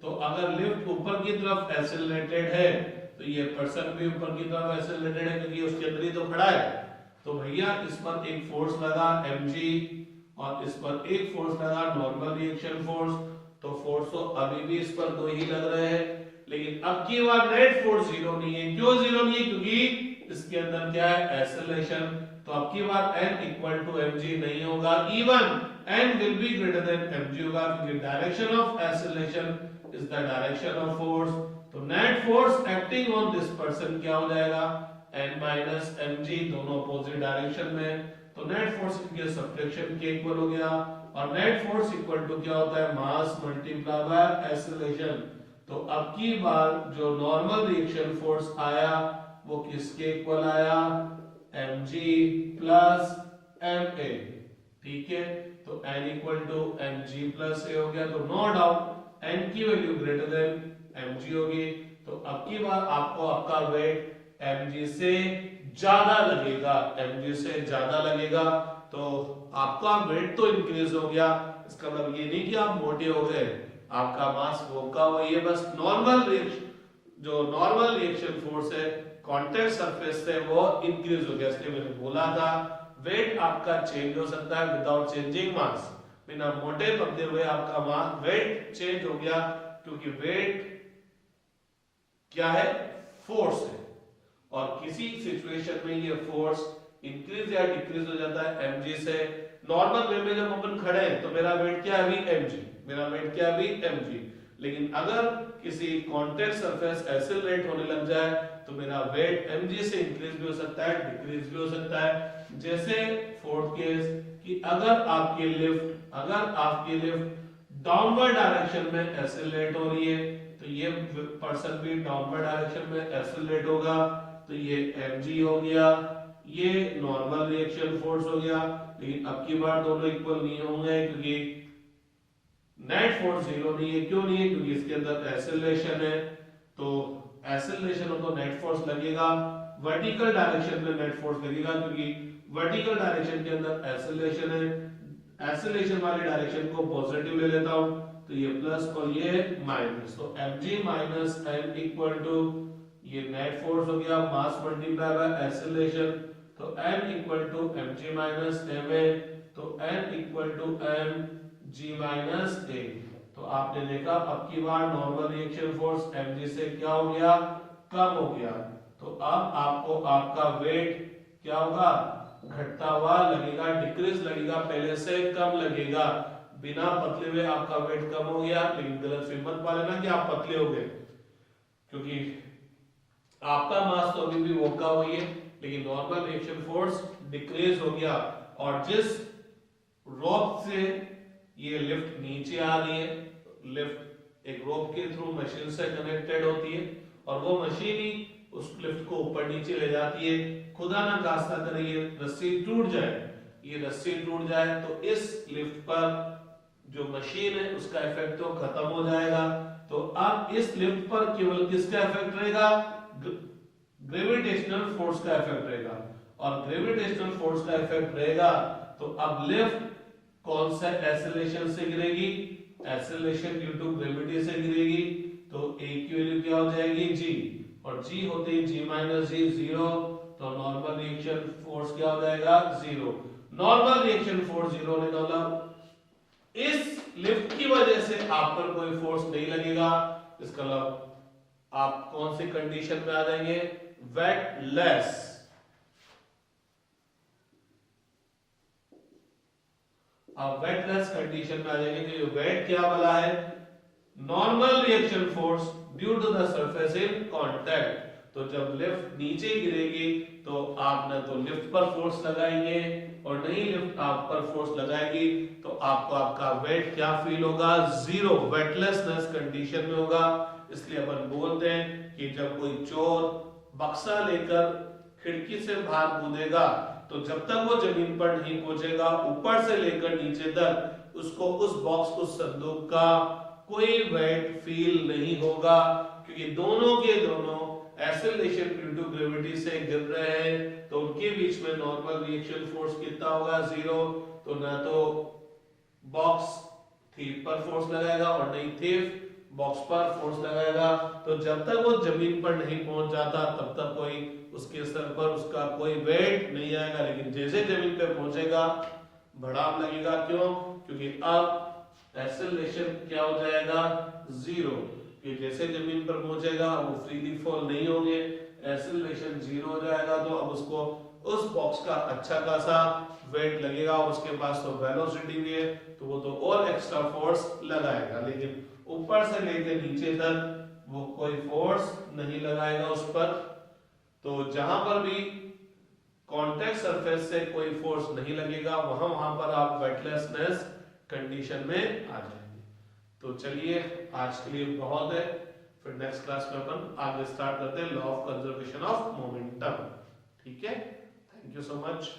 तो अगर लिफ्ट ऊपर की तरफ एक्सेलरेटेड है तो ये पर्सन भी ऊपर की तरफ एक्सेलरेटेड है क्योंकि उसके अंदर ही तो खड़ा है। तो भैया इस पर एक फोर्स लगा mg और इस पर एक फोर्स लगा नॉर्मल रिएक्शन फोर्स। तो फोर्स तो अभी भी इस पर दो ही लग रहे हैं, लेकिन अब की बार नेट फोर्स जीरो नहीं है। क्यों जीरो नहीं है, क्योंकि इसके अंदर क्या है, एक्सेलरेशन। तो अब की बार n इक्वल टू mg नहीं होगा, even n will be greater than mg होगा, क्योंकि direction of acceleration is the direction of force. तो net force acting on this person क्या हो जाएगा, n माइनस mg, दोनों अपोजिट डायरेक्शन में। तो नेट फोर्स के सब्ट्रैक्शन के इक्वल हो गया, और नेट फोर्स इक्वल टू क्या होता है, मास मल्टीप्लाई बाय एक्सेलरेशन। तो अब की बार जो नॉर्मल रिएक्शन फोर्स आया वो किसके इक्वल आया, mg प्लस ma। ठीक है, तो n equal to mg plus a हो गया। तो नो डाउट n की वैल्यू ग्रेटर देन mg होगी। तो अब की बार आपको आपका वेट mg से ज्यादा लगेगा, mg से ज्यादा लगेगा। तो आपका वेट तो इंक्रीज हो गया, इसका मतलब ये नहीं कि आप मोटे हो गए, आपका मास वो का वही है, बस नॉर्मल रिएक्शन, जो नॉर्मल रिएक्शन फोर्स है कांटेक्ट सरफेस से वो इंक्रीज हो गया। इसलिए मैंने बोला था वेट आपका चेंज हो सकता है विदाउट चेंजिंग मास। बिना मोटे बनते हुए आपका मास वेट चेंज हो गया, क्योंकि वेट क्या है, फोर्स है, और किसी सिचुएशन में ये फोर्स इंक्रीज या डिक्रीज हो जाता है mg से। नॉर्मल वे में जब अपन खड़े हैं तो मेरा वेट क्या है, अभी mg, मेरा वेट क्या है, अभी mg। लेकिन अगर किसी कांटेक्ट सरफेस एक्सेलरेट होने लग जाए तो मेरा वेट mg से इंक्रीज भी हो सकता है, डिक्रीज भी हो सकता है। जैसे फोर्थ केस कि अगर आपकी लिफ्ट डाउनवर्ड डायरेक्शन में एक्सेलरेट हो रही है तो ये पर्सन भी डाउनवर्ड डायरेक्शन में एक्सेलरेट होगा। तो ये mg हो गया, ये नॉर्मल रिएक्शन फोर्स हो गया। लेकिन अब की बार दोनों इक्वल नहीं होंगे, क्योंकि नेट फोर्स जीरो नहीं है। क्यों नहीं है, क्योंकि इसके अंदर एक्सेलरेशन है। तो एक्सेलरेशन हो तो नेट फोर्स लगेगा, वर्टिकल डायरेक्शन में नेट फोर्स लगेगा, क्योंकि वर्टिकल डायरेक्शन के अंदर एक्सेलरेशन है, एक्सेलरेशन वाली डायरेक्शन को पॉजिटिव ले लेता हूं, तो ये प्लस और ये माइनस, तो mg minus m equal to ये नेट फोर्स हो गया मास मल्टीप्लाई बाय एक्सेलरेशन, तो m equal to mg minus ma, तो n equal to mg minus a। तो आपने देखा अब की बार नॉर्मल रिएक्शन फोर्स mg से क्या हो गया, कम हो गया। तो अब आपको आपका वेट क्या होगा, घटता हुआ लगेगा, डिक्रीज लगेगा, पहले से कम लगेगा। बिना पतले हुए आपका वेट कम हो गया, लेकिन गलत फील मत पा लेना कि आप पतले हो गए, क्योंकि आपका मास तो अभी भी वो का हुई है, लेकिन नॉर्मल रिएक्शन फोर्स डिक्रीज हो गया। और जिस रोप से ये लिफ्ट नीचे आ रही है, लिफ्ट एक रोप के थ्रू मशीन से कनेक्टेड होती है और वो मशीन ही उस लिफ्ट को ऊपर नीचे ले जाती है। खुदा ना खास्ता करे ये रस्सी टूट जाए, ये रस्सी टूट जाए तो इस लिफ्ट पर जो मशीन है उसका इफेक्ट तो खत्म हो जाएगा। तो अब इस लिफ्ट पर केवल किसका इफेक्ट रहेगा, ग्रेविटेशनल फोर्स का इफेक्ट रहेगा। और ग्रेविटेशनल फोर्स का इफेक्ट रहेगा तो अब लिफ्ट कौन सा एक्सेलरेशन से गिरेगी, एक्सेलरेशन ड्यू टू ग्रेविटी से गिरेगी। तो a की वैल्यू क्या हो जाएगी g, और g होते ही g माइनस जी 0, तो नॉर्मल रिएक्शन फोर्स क्या हो जाएगा 0। नॉर्मल रिएक्शन फोर्स 0 होने का मतलब इस लिफ्ट की वजह से आप पर कोई फोर्स नहीं लगेगा। इसका मतलब आप कौन सी कंडीशन में आ जाएंगे, वेटलेस। आप वेटलेस कंडीशन में आ जाएंगे। तो ये वेट क्या वाला है, normal reaction force due to the surface in contact. तो जब लिफ्ट नीचे गिरेगी तो आप न तो लिफ्ट पर फोर्स लगाएंगे और नहीं लिफ्ट आप पर फोर्स लगाएगी, तो आपको आपका वेट क्या फील होगा, 0, वेटलेसनेस कंडीशन में होगा। इसलिए अपन बोलते हैं कि जब कोई चोर बक्सा लेकर खिड़की से बाहर कूदेगा तो जब तक वो जमीन पर नहीं पहुंचेगा, ऊपर से लेकर नीचे तक उसको उस बॉक्स, उस संदूक का कोई वेट फील नहीं होगा, क्योंकि दोनों के दोनों एक्सेलरेशन ड्यू टू ग्रेविटी से गिर रहे हैं। तो उनके बीच में नॉर्मल रिएक्शन फोर्स कितना होगा, 0। तो ना तो बॉक्स थीफ पर फोर्स लगाएगा और नहीं थीफ बॉक्स पर फोर्स लगाएगा। तो जब तक वो जमीन पर नहीं पहुंच जाता तब तक कोई उसके सर पर उसका कोई वेट नहीं आएगा, लेकिन जैसे जमीन पर पहुंचेगा भड़ाम लगेगा। क्यों, क्योंकि अब एक्सेलरेशन क्या हो जाएगा, 0। कि जैसे जमीन पर पहुंचेगा वो फ्रीली फॉल नहीं होंगे, एक्सेलरेशन 0 हो जाएगा। तो अब उसको उस बॉक्स का अच्छा खासा वेट लगेगा और उसके पास तो वेलोसिटी भी है, तो वो तो और एक्स्ट्रा फोर्स लगाएगा, लेकिन ऊपर से लेकर नीचे तक वो कोई फोर्स नहीं लगाएगा उस पर। तो जहां पर भी कांटेक्ट सरफेस से कोई फोर्स नहीं लगेगा वहां पर आप वेटलेसनेस कंडीशन में आ जाएंगे। तो चलिए आज के लिए बहुत है, फिर नेक्स्ट क्लास में अपन आगे स्टार्ट करते हैं law of conservation of momentum. ठीक है, थैंक यू सो मच।